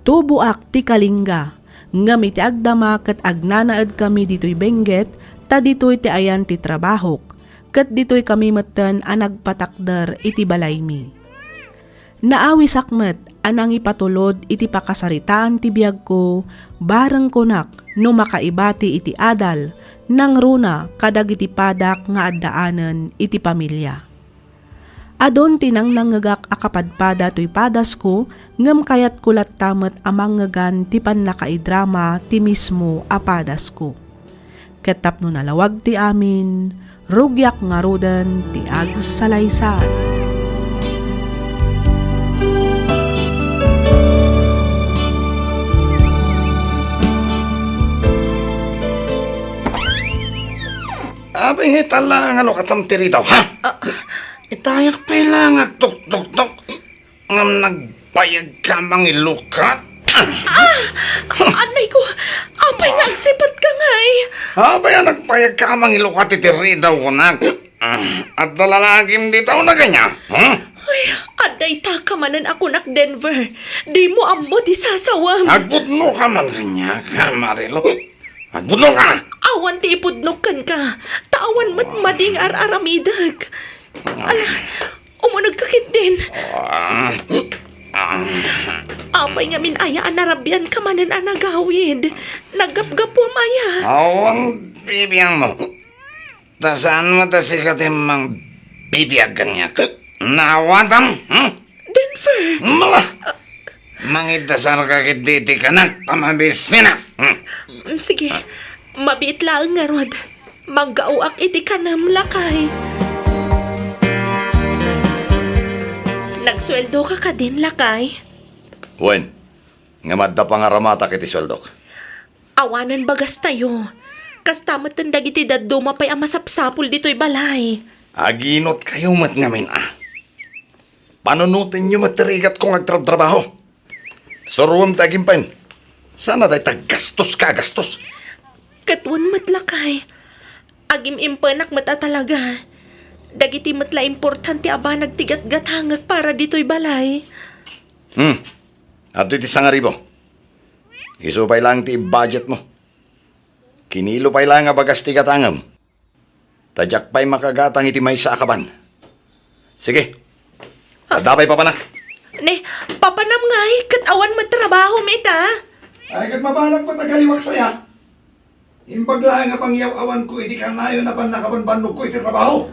Tubuak ti kalingga, ngam iti agdama kat agnanaad kami dito'y Benguet, ta dito'y ti ayan ti trabahok, kat dito'y kami matan ang nagpatakder iti balay mi. Naawi sakmet, anang ipatulod iti pakasaritaan ti biyag ko, bareng kunak no makaibati iti adal, nang runa kadag iti padak nga addaanan iti pamilya. Adon tinang nangagak akapadpada to'y padas ko, ngam kayat kulat tamat amang ngagan ti pannakaidrama ti mismo apadas ko. Ketap no nalawag ti amin, rugyak nga rodan ti agsalaysan. Abing hitala nga katamtiri daw, ha? Itayak pa lang tuk-tuk-tuk. Ngam nagbayag ka mangilukat. Anay ko, apay nga agsipat ka ngay. Abay, nagbayag ka mangilukat itiri daw ko na. At dalalagim di daw na ganyan, ha? Ay, aday takamanan ako nak Denver. Di mo ambot isasawam. Agbutno ka man ganyan ka, Marilo. Agbutno ka! Awan ti ipudnokan ka. Tawan mat mading ar-aramidag. Ala, umunag kakit din. Apay nga minayaan narabyan ka manan anagawid. Nagapgapo maya. Awang bibiyang mo. Tasaan mo tasikat mang bibiyag kanya. Nawatam, Denver. Mala! Mangidasar ka kititi ka na, pamabisina. Sige, mabiit lang nga rod. Manggauak iti kanam lakay. Nagsweldo ka din lakay. Wen, nga madda pangaramata kiti sweldo. Awanan bagas tayo. Kastamat ang dagiti daduma pa'y amasapsapul dito'y balay. Aginot kayo mat ngamin Panunutin nyo matirigat kong agtrabaho. Suruam tagimpan. Sana day taggastos ka, gastos. Katwan matlakay. Agim impanak mata talaga. Dagiti matla importante aba nagtigat-gatangag para dito'y balay. At iti sangaribo. Isupay lang ti budget mo. Kinilo pay lang nga bagas ti gatangam. Tadyak pa'y makagatang iti may sa akaban. Sige. Adapay pa panak. Ne, papanam ngay, kat awan matrabaho mita. Ay, kat mabalag pa tagaliwak saya. Imbagla nga pangyaw awan ko, iti kanayo na pan nakabanbanog ko iti trabaho.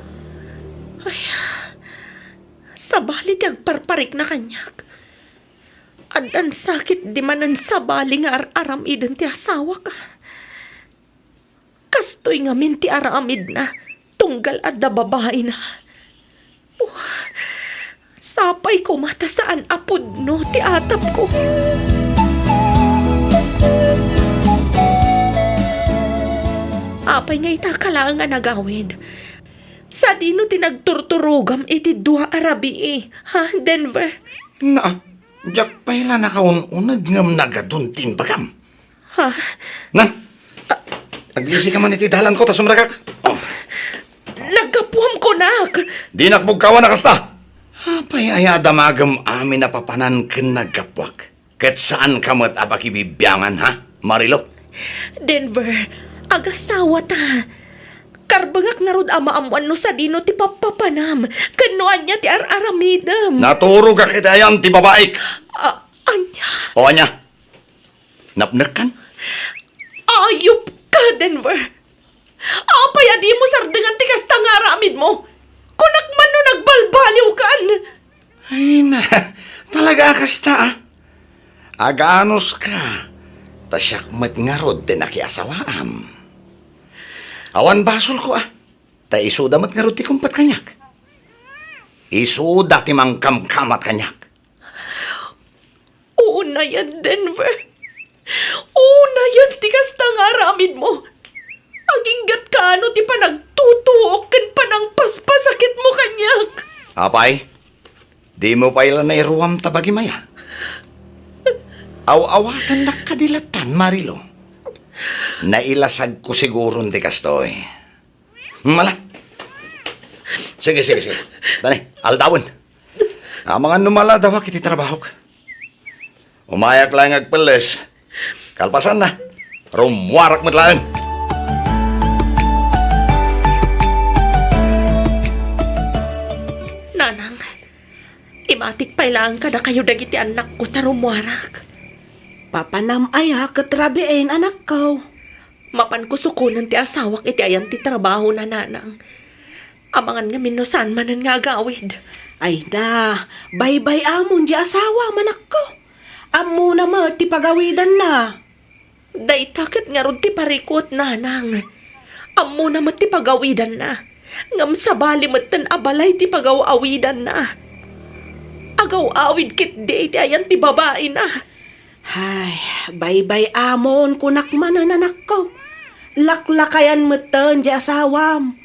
Sa bali ti agparparik na kanyak. Adan sakit di manan sa bali nga aram idan ti asawa ka. Kastoy nga min ti aramid na, tunggal adda babae na. Sapay ko mata saan apod no ti atap ko. Apay nga itakala nga nagawid. Sa dino tinagturturugam iti dua arabi ha, Denver? Na, jak pala nakaununag ngam nagaduntin bagam. Ha? Na, naglisi ka man iti dalan ko, tasumrakak. Nagkapuam ko nak. Di nakbugkawan na kasta. Apay ayada magam amin na papanan ken nagkapwak. Ket saan kamat apakibibiyangan, ha, Marilo? Denver, agasawa ta. Karbagak nga rod ama-amuan no sa dino ti papapanam. Kanuan niya ti ar-aramidam. Naturo ka kita yan, ti babaik. Anya? O anya, napnak kan? Ayop ka, Denver. Apay adi mo sardengan ti kasta nga aramid mo. Kunak man no nagbalbaliw kan. Ay na, talaga kasta Aganos ka. Tasyak mat nga rod din nakiasawaam. Awan basol ko Ta isuda mat nga rod ti kumpat kanyak. Isuda ti mangkamkamat kanyak. Oo na yan, Denver. Oo na yan ti kasta nga aramid mo. Aginggat ka ano ti panagtutuok ken panang paspasakit mo kanyak. Apay, di mo pa ilan na iruwam tabagi maya. Aw-awatan na kadilatan, Marilo. Nailasag ko siguro di kastoy. Mala, Sige. Dani, aldawon. Mga numala daw kiti trabaho ka. Umayak lang agpeles. Kalpasan na. Rumwarak matlaan. Nanang, imatik pailangan ka na kayo dagiti anak ko tarumwarak. Papanam aya katrabiin anak ko. Mapan ko sukunan ti asawak iti ayan ti trabaho na nanang. Amangan nga minusan manan nga agawid. Ay da, bye-bye amon di asawa manak ko. Amo na mo ti pagawidan na. Day takit nga ron ti parikot nanang. Amo na ti pagawidan na. Ngam sa bali matan abalay ti pagawawidan na. Agaw-awid kit di iti ayan ti babae na. Ay, bye-bye amon kunak manan anak ko. Laklakayan matan di asawam.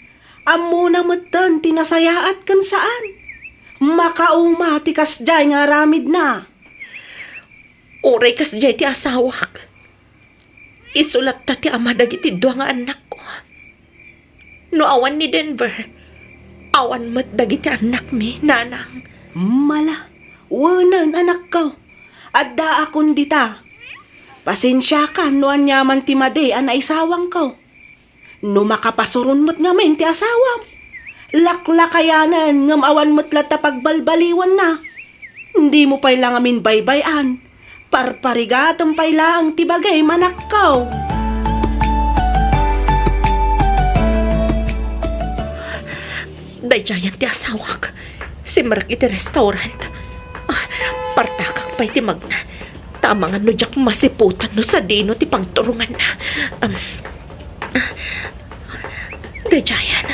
Amo na matan tinasayaat kan saan. Makauma ti kasjay nga ramid na. Uray kas jay ti asawak. Isulat ta ti ama dagiti dua nga anak ko. No awan ni Denver, awan mat dagiti anak mi, nanang. Mala, wanan anak ko. Adda akon dita. Pasensya ka no anyaman ti made an naisawang ko. No makapasurun mo't nga men ti asawam. Laklakayanan ngam awan mo't lata pagbalbaliwan na. Hindi mo pa'y lang amin baybayan. Parparigatang pa'y lang ti bagay manakaw. Dayjayan ti asawak. Simrak iti restaurant. Partakak pa'y ti magna. Tamangan no jak masiputan no sa dino ti pagturungan na. Dayjayan.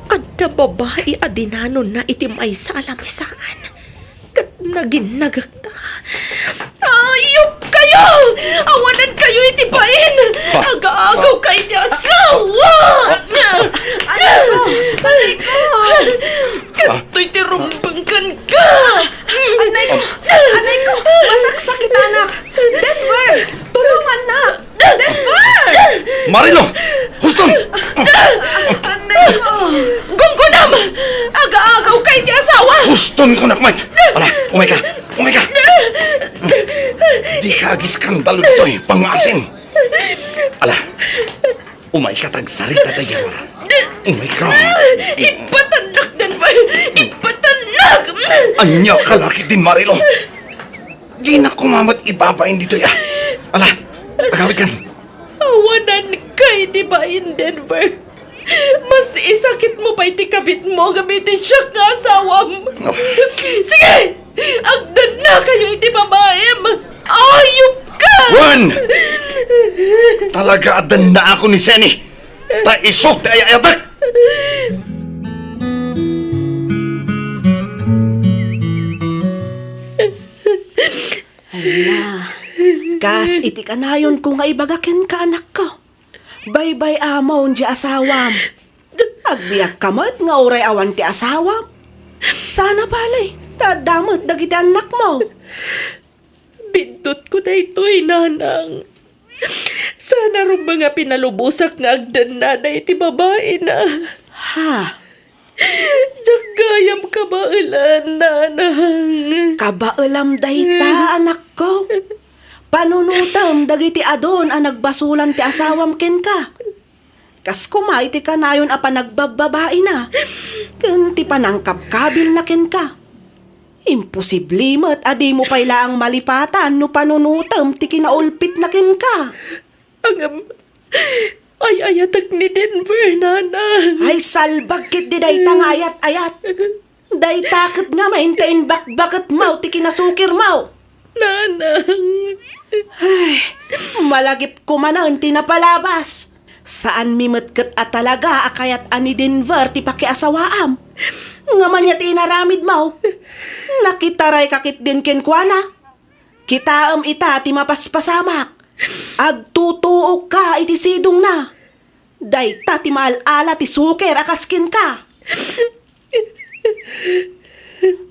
Adda babae adinano na iti may sa alamisaan. Kat naginagagta. Ayop kayo! Awanan kayo iti pain! Aga-agaw kayo iti asawa! Anay ko! Kasto'y ti rumbangkan ka! Anay ko! Masaksak kita anak! Denver! Tulungan na! Denver! Marilo! Huston! Anay ko! Gunggunam! Aga-agaw kayo iti asawa! Huston ko nakmat! Ala, umay ka! Di ka agiskandalo dito'y pangasim! Ala, umay ka tagsarita tayo. Umay ka! Ipatanak, Denver! Ipatanak! Anya kalaki din, Marilo! Di na kumamat ibabain dito ya. Ala, agawid kan. Awanan kay di ba in Denver? Mas isakit mo pa iti kabit mo gamitin siya nga asawam. Oh. Sige! Agdan na kayo iti babaem! Ayop ka! Juan! Talaga adan na ako ni Seni. Ta isok ti ayayatak! Ala, kas iti kanayon ko nga ibagaken ka anak ko. Bye-bye amon di asawam. Agbiyak kamot nga uray awan ti asawam. Sana balay, tadamot dagiti anak mo. Bindot ko na ito'y nanang. Sana rin mga pinalubusak nga agdan na iti babae na. Ha? Diyak gayam kabailan, nanang. Kabailam dayta anak ko. Panunutam dagiti adon ang nagbasulan ti asawam ken ka. Kas kumay ti kanayon apa nagbababae na. Ken ti panangkapkabil na ken ka. Imposible mo't adi mo payla ang malipatan no panunutam ti kinaulpit na ken ka. Angam, ay ayatak ni Denver, nanang. Ay salbag kit di dayta nga ayat-ayat. Dayta ket nga maintain bakbaket mau ti kinasukir mau. Nanang. Ay, malagip ko man ang tinapalabas. Saan mimetket at talaga akayat ani Denver ti pakiasawaam. Nga man niya tinaramid mo. Nakitaray kakit din kenkwana. Kitaam ita ti mapaspasamak. Agtutuok ka iti sidong na. Dayta ti maalala ti suker akaskin ka.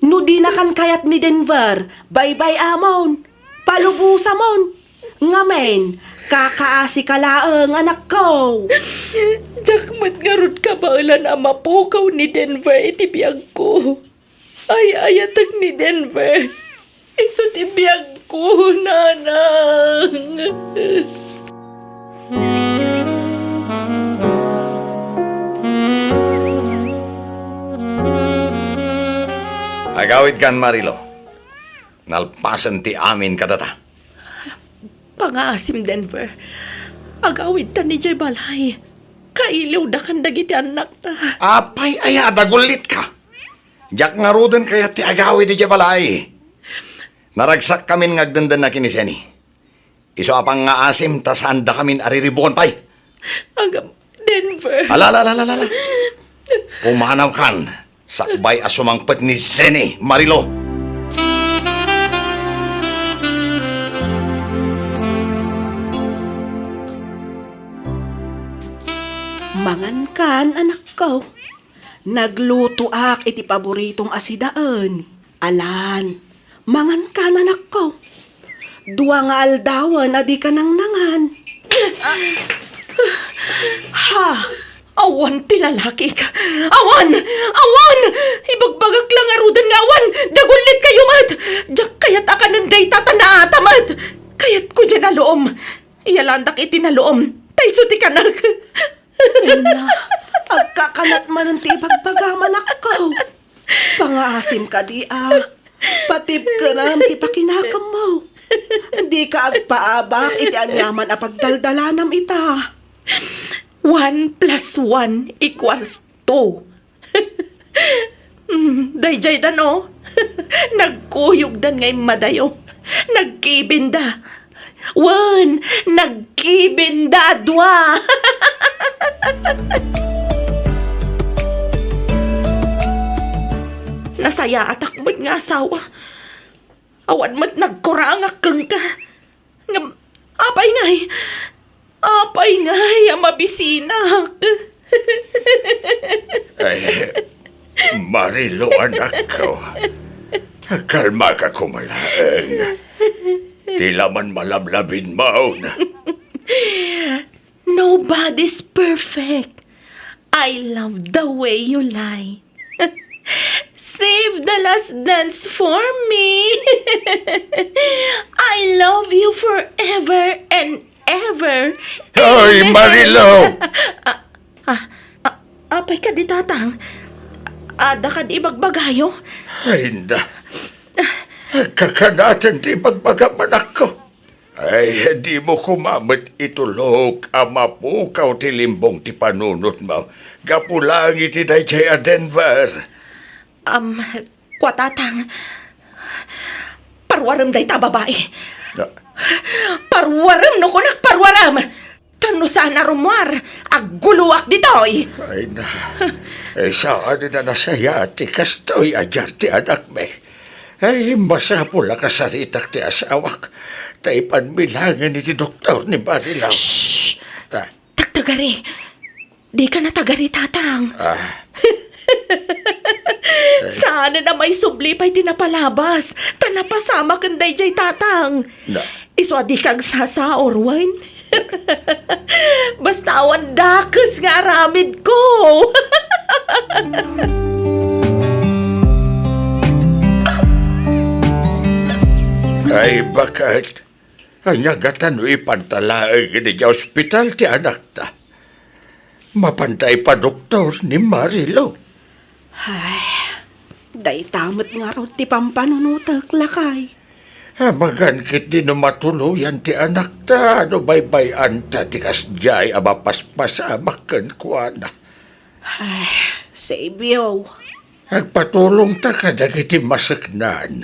No di na kan kayat ni Denver, bye-bye amon. Palubusa mon. Ngamen, Nagkakaasi ka laang, anak ko. Jakmat nga rod ka ba ulan ang mapukaw ni Denver itibiyag ko. Ay ayatag ni Denver. Iso tibiyag ko, nanang. Agawid kan Marilo. Nalpasan ti amin kadata. Pangaasim, Denver. Agawid ta ni Jay Balay. Kailiw da kan dagiti anak ta. Apay aya, dagulit ka. Jak nga roden kaya ti agawid ti balay. Naragsak kamin ngagdandan na kiniseni. Iso apang nga asim, tas handa kamin ariribon pay. Agam, Denver. Alala. Pumanaw kan. Sakbay asumangpet ni Zeni, Marilo. Mangan kan, anak ko. Nagluto ak iti paboritong asidaan. Alan, mangan kan, anak ko. Dua nga aldawan, adi ka nang nangan. Ha! Awan ti lalaki ka. Awan! Awan! Ibagbagak lang arudan nga awan. Dagulit kayo mat. Jak kayat akan ng day tatanaatamat. Kayat ko dyan na loom. Iyalandak iti na loom. Tayso ti kanak. Ina, agkakanat man ang tibagbagaman ako. Pangaasim ka di Patib ka ram ti pakinakam mo. Di ka agpaabak iti anyaman a pagdaldalanam ita. 1 + 1 = 2. Dayjay da no? Nagkuyog dan ngay madayo. Nagkibinda. 1, nagkibinda. 2. Nasaya atakmat nga asawa. Awan mat nagkurangak kang ka. Ngam, apay ngay, mabisinak. Ay, Marilo, anak ko. Kalma ka kumalaang. Tila man malablabin maon. Nobody's perfect. I love the way you lie. Save the last dance for me. I love you forever and ever. Hoy, Marilo! Apay ka di tatang. Ada ka di bagbagayo. Ay, na. Kakanatan di pagbagaman ako. Ay, di mo kumamit itulog ang mapukaw ti limbong ti panunot mo. Gapulang iti day kaya Denver. Kwa tatang. Parwaram day ta babae. Parwaram no kunak parwaram. Tano sana rumwar. Agguluak ditoy. Ay na. Ay saan na nasaya ti kastoy ajar ti anak me. Ay masapula kasaritak ti asawak. Tay panbilangan ni ti doktor ni Marilaw. Shhh! Tagtagari. Di ka na tagari tatang. Sana na may subli pa'y tinapalabas. Tanapasama kanday jay tatang. Na. Iso di kag sasaor, wine. Basta awan dakes nga aramid ko. Ay bakit? Anyagatan o ipantalaang gini sa ospital ti anak ta. Mapantay pa doktor ni Marilo. Ay, day tamot nga ro ti pampanunutak lakay. Magan kit di no matuluyan ti anak ta. No baybayan ta ti kasjay abapaspasamak kan kuana. Ay, Sabio. Agpatulong ta kadagiti masaknan.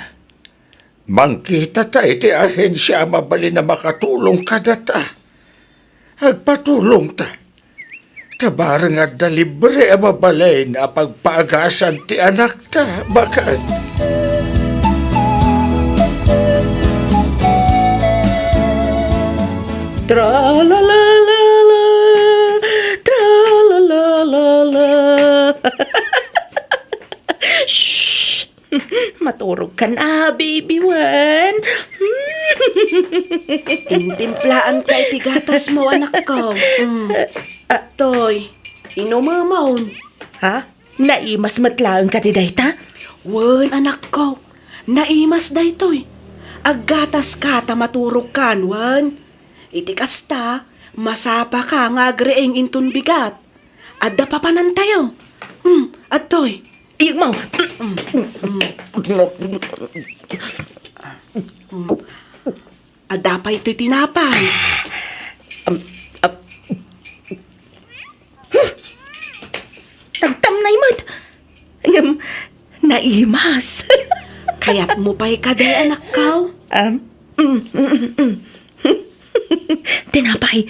Mangkita ta iti ahensya mabali na makatulong kadata. Agpatulong ta. Tabarang at da libre mabalay na pagpaagasan ti anak ta. Bakan. Tra-la-la-la-la, tra-la-la-la-la. Shh! Maturog ka na, baby one. Intimplaan ka iti gatas mo, anak ko. Toy, inumamon. Ha? Naimas matlaang ka ti dayta? Wen, anak ko. Naimas daytoy. Aggatas ka ta maturog kan, wen. Iti kasta, masapa ka nga agreeng intun bigat. Adda papanan tayo. Toy. Iyag mo! Adda pa ito'y tinapay. Tagtam na imad! Naimas! Kaya't mo pa'y kaday, anak ko. Tinapay!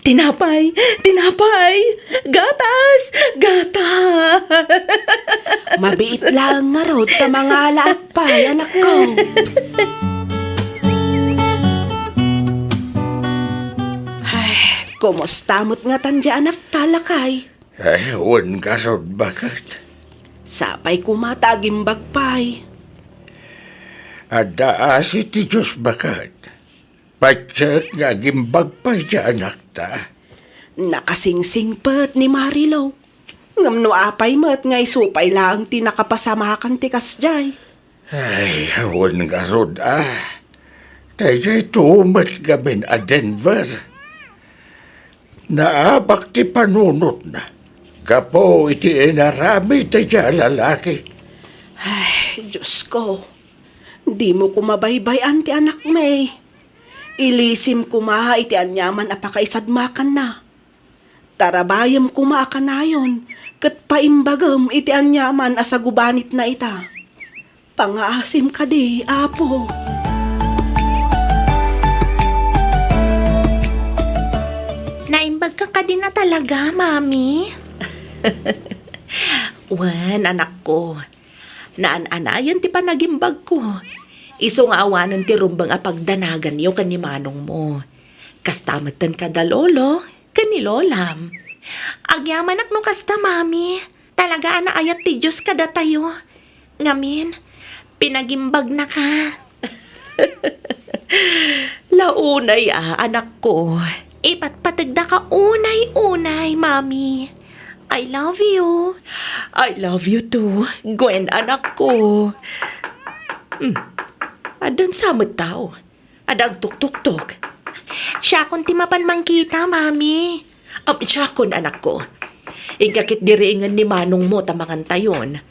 Tinapay! Tinapay! Gatas! Gatas! Mabiit lang nga rod ta mga laapay, anak ko. Ay, kumusta mo't nga tandya, anak talakay? Ay, wan ka sa bakit. Sapay kumatagim bagpay. Ada asi ti Diyos bakit. Patsat nga gimbag pa siya anak ta. Nakasingsingpet ni Marilo. Ngamno apay mat nga isupay lang ti nakapasamakan ti kasjay. Ay, wan ka rod Tayo tumat gamin a Denver. Naabak ti panunot na. Kapo iti inarami tayo lalaki. Ay, Diyos ko. Di mo kumabaybay ti anak may. Ilisim kumaha iti anyaman apakaisadmakan na. Tarabayam kumaka na yon, kat paimbagam iti anyaman asagubanit na ita. Pangaasim ka di, apo. Naimbag ka din na talaga, mami. Wan, anak ko. Naan-anayan ti panagimbag ko. Iso nga awanan ti rumbang apagdanagan niyo kan ni manong mo. Kastamatan ka da lolo, kan ni lolam. Agyaman no kasta, mami. Talaga na ayat ti Diyos kada tayo. Ngamin, pinagimbag na ka. Launay anak ko. Ipatpatagda ka unay-unay, mami. I love you. I love you too, Gwen, anak ko. Adan samot tao. Adag tuk-tuk-tuk. Siya kung ti mapanmangkita, mami. Siya kon, anak ko. Igakit diringan ni manong mo tamangan tayon.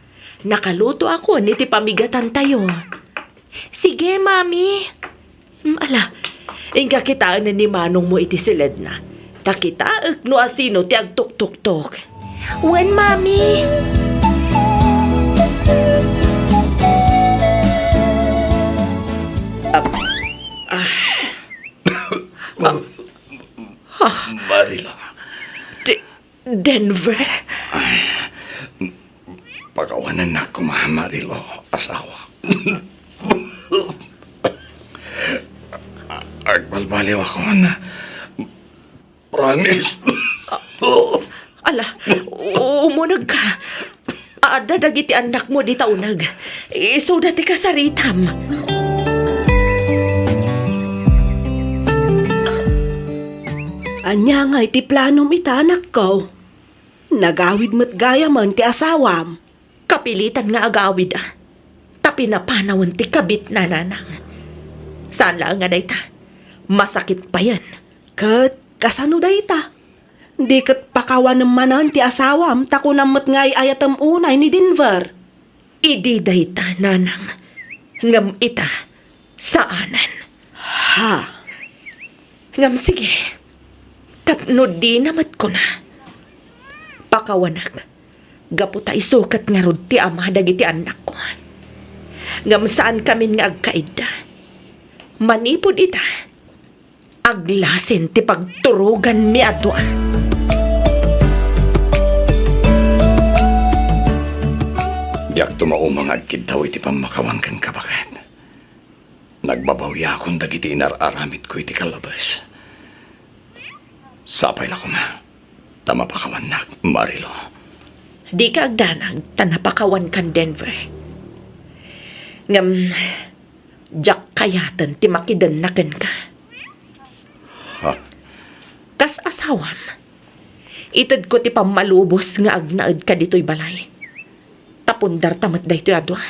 Nakaluto ako ni ti pamigatan tayo. Sige, mami. Ala, igakitaan ni manong mo iti silid na. Takitaak no asino ti agtuk-tuk-tuk. Wen, mami. Marilo. Denver? Pagawanan na ko, Marilo, asawa. Agbalbaliw ako na. Promise. Ala, umunag ka. Dadagiti anak mo di taunag. Isudati ka sa ritam. Anya nga iti planom ita, anak ko. Nagawid mo't gaya man ti asawam. Kapilitan nga agawid Tapi napanawan ti kabit na nanang. Saan lang nga dayta? Masakit pa yan. Kat, kasano dayta? Di kat pakawan manan ti asawam, tako namot nga ayatam unay ni Denver. Idi dayta, nanang. Ngam ita, saanan. Ha? Ngam sige. Tapno di namat ko na. Pakawanak. Gaputa isukat nga rod ti ama dagiti anak ko. Ngam saan kami nga agkaida. Manipod ita. Aglasin ti pagturugan mi ato. Diyak tumaumangad kid daw iti pamakawangkan ka bakit. Nagbabawi akong dagiti inararamit ko iti kalabas. Sapay la ko ma. Tamapakawan na, Marilo. Di ka agdanag, tanapakawan kan Denver. Ngam, jak kayatan ti makidannaken ka. Ha? Kas asawam, itad ko ti pamalubos nga agnaed ka dito'y balay. Tapundar tamat da ito'y adwa.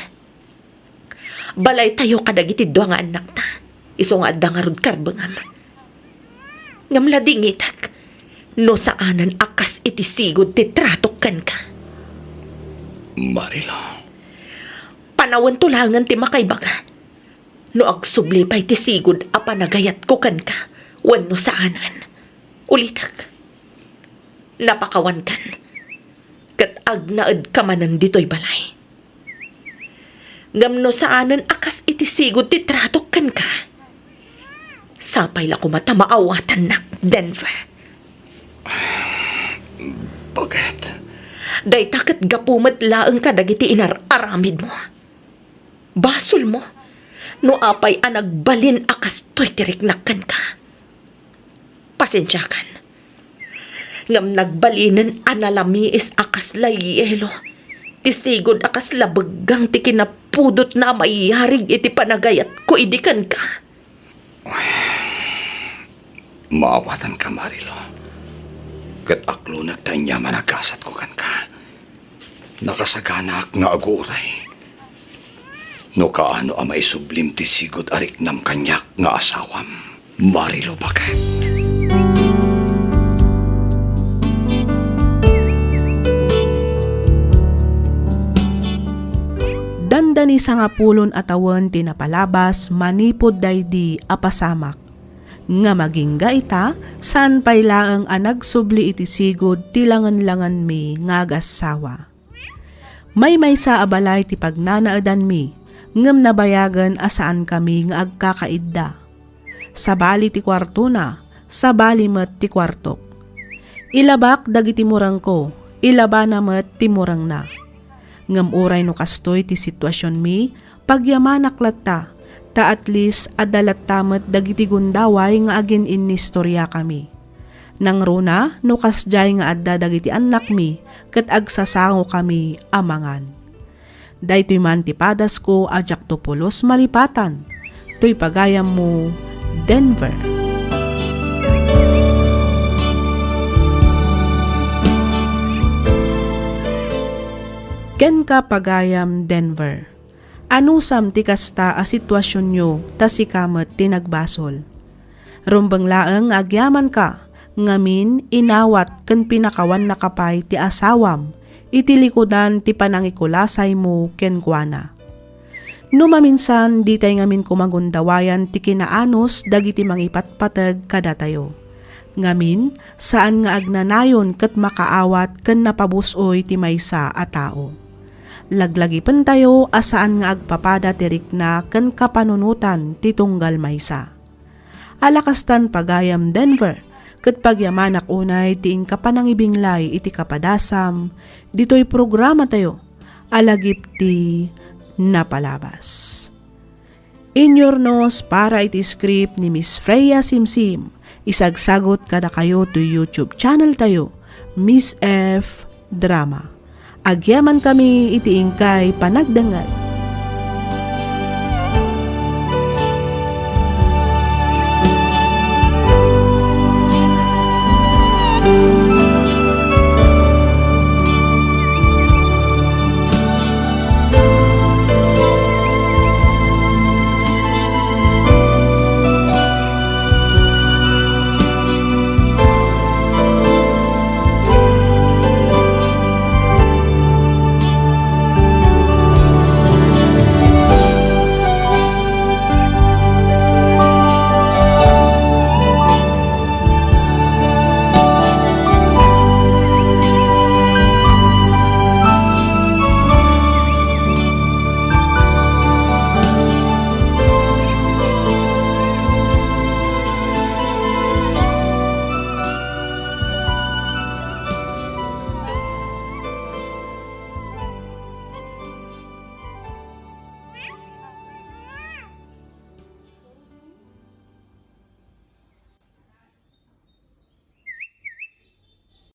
Balay tayo kadagiti dua nga anak ta. Iso nga adda nga rod karbangam. Ngamla dingitak, no saanan akas iti sigod ti tratok ka. Marilo. Panawan tulangan ti makaibaga. No agsubli pa'y ti sigod a panagayat ko ka. Wano saanan. Ulitak. Napakawan kan. Kat agnaed ka manan dito'y balay. Ngam no saanan akas iti sigod ti tratok kan ka. Sapay la ko matamaawatan nak, Denver. Bakit? Day takat gapumat laeng ka dagiti inararamid mo. Basol mo, no apay anagbalin akas to'y tiriknakan ka. Pasensya kan. Ngam nagbalinan analamiis akas layelo. Tisigod akas labaggang ti kinapudot na maiyarig iti panagayat ko idikan ka. Maawatan ka, Marilo. Kat aklo nagtanya managasat ko kan ka. Nakasaganak nga aguray. No kaano ang maisublim ti sigod ariknam kanyak nga asawam. Marilo, bakit? Dandani sa nga pulon atawan tinapalabas manipod daydi apasamak. Nga magingga ita, saan pa'y laang anagsubli iti sigod tilangan-langan mi nga gasawa. May sa abalay ti pagnanaadan mi, ngam nabayagan asaan kami nga agkakaidda. Sabali ti kwarto na, sabali met ti kwartok. Ilabak dagiti murang ko, ilaba na met ti murang na. Ngam uray no kastoy ti sitwasyon mi, pagyamanak latta, ta at least adalat tamat dagiti gundaway nga agin inistorya kami. Nang runa, no kasjay nga adda dagiti anak mi, ket agsasango kami amangan. Daytoy man ti padas ko ajak topulos malipatan, toy pagayam mo, Denver. Ken ka pagayam, Denver. Anusam ti kasta a sitwasyon nyo ta si kamet tinagbasol. Rumbang laeng agyaman ka, ngamin inawat ken pinakawan na kapay ti asawam, itilikodan ti panangikulasay mo ken kuana. Numaminsan di tay ngamin kumagundawayan ti kinaanos dagiti mangipatpateg kada tayo. Ngamin saan nga agnanayon ket makaawat ken napabusoy ti maysa a tao. Laglagipan tayo asaan nga agpapada tirik na ken kapanunutan ti tunggal maysa. Alakastan pagayam, Denver, ket pagyamanak unay tiing kapanangibinglay iti kapadasam, dito'y programa tayo, alagip ti napalabas. Inyornos para iti script ni Miss Freya Simsim, isagsagot kada kayo to YouTube channel tayo, Miss F. Drama. Agyaman kami iti ingkay panagdangat.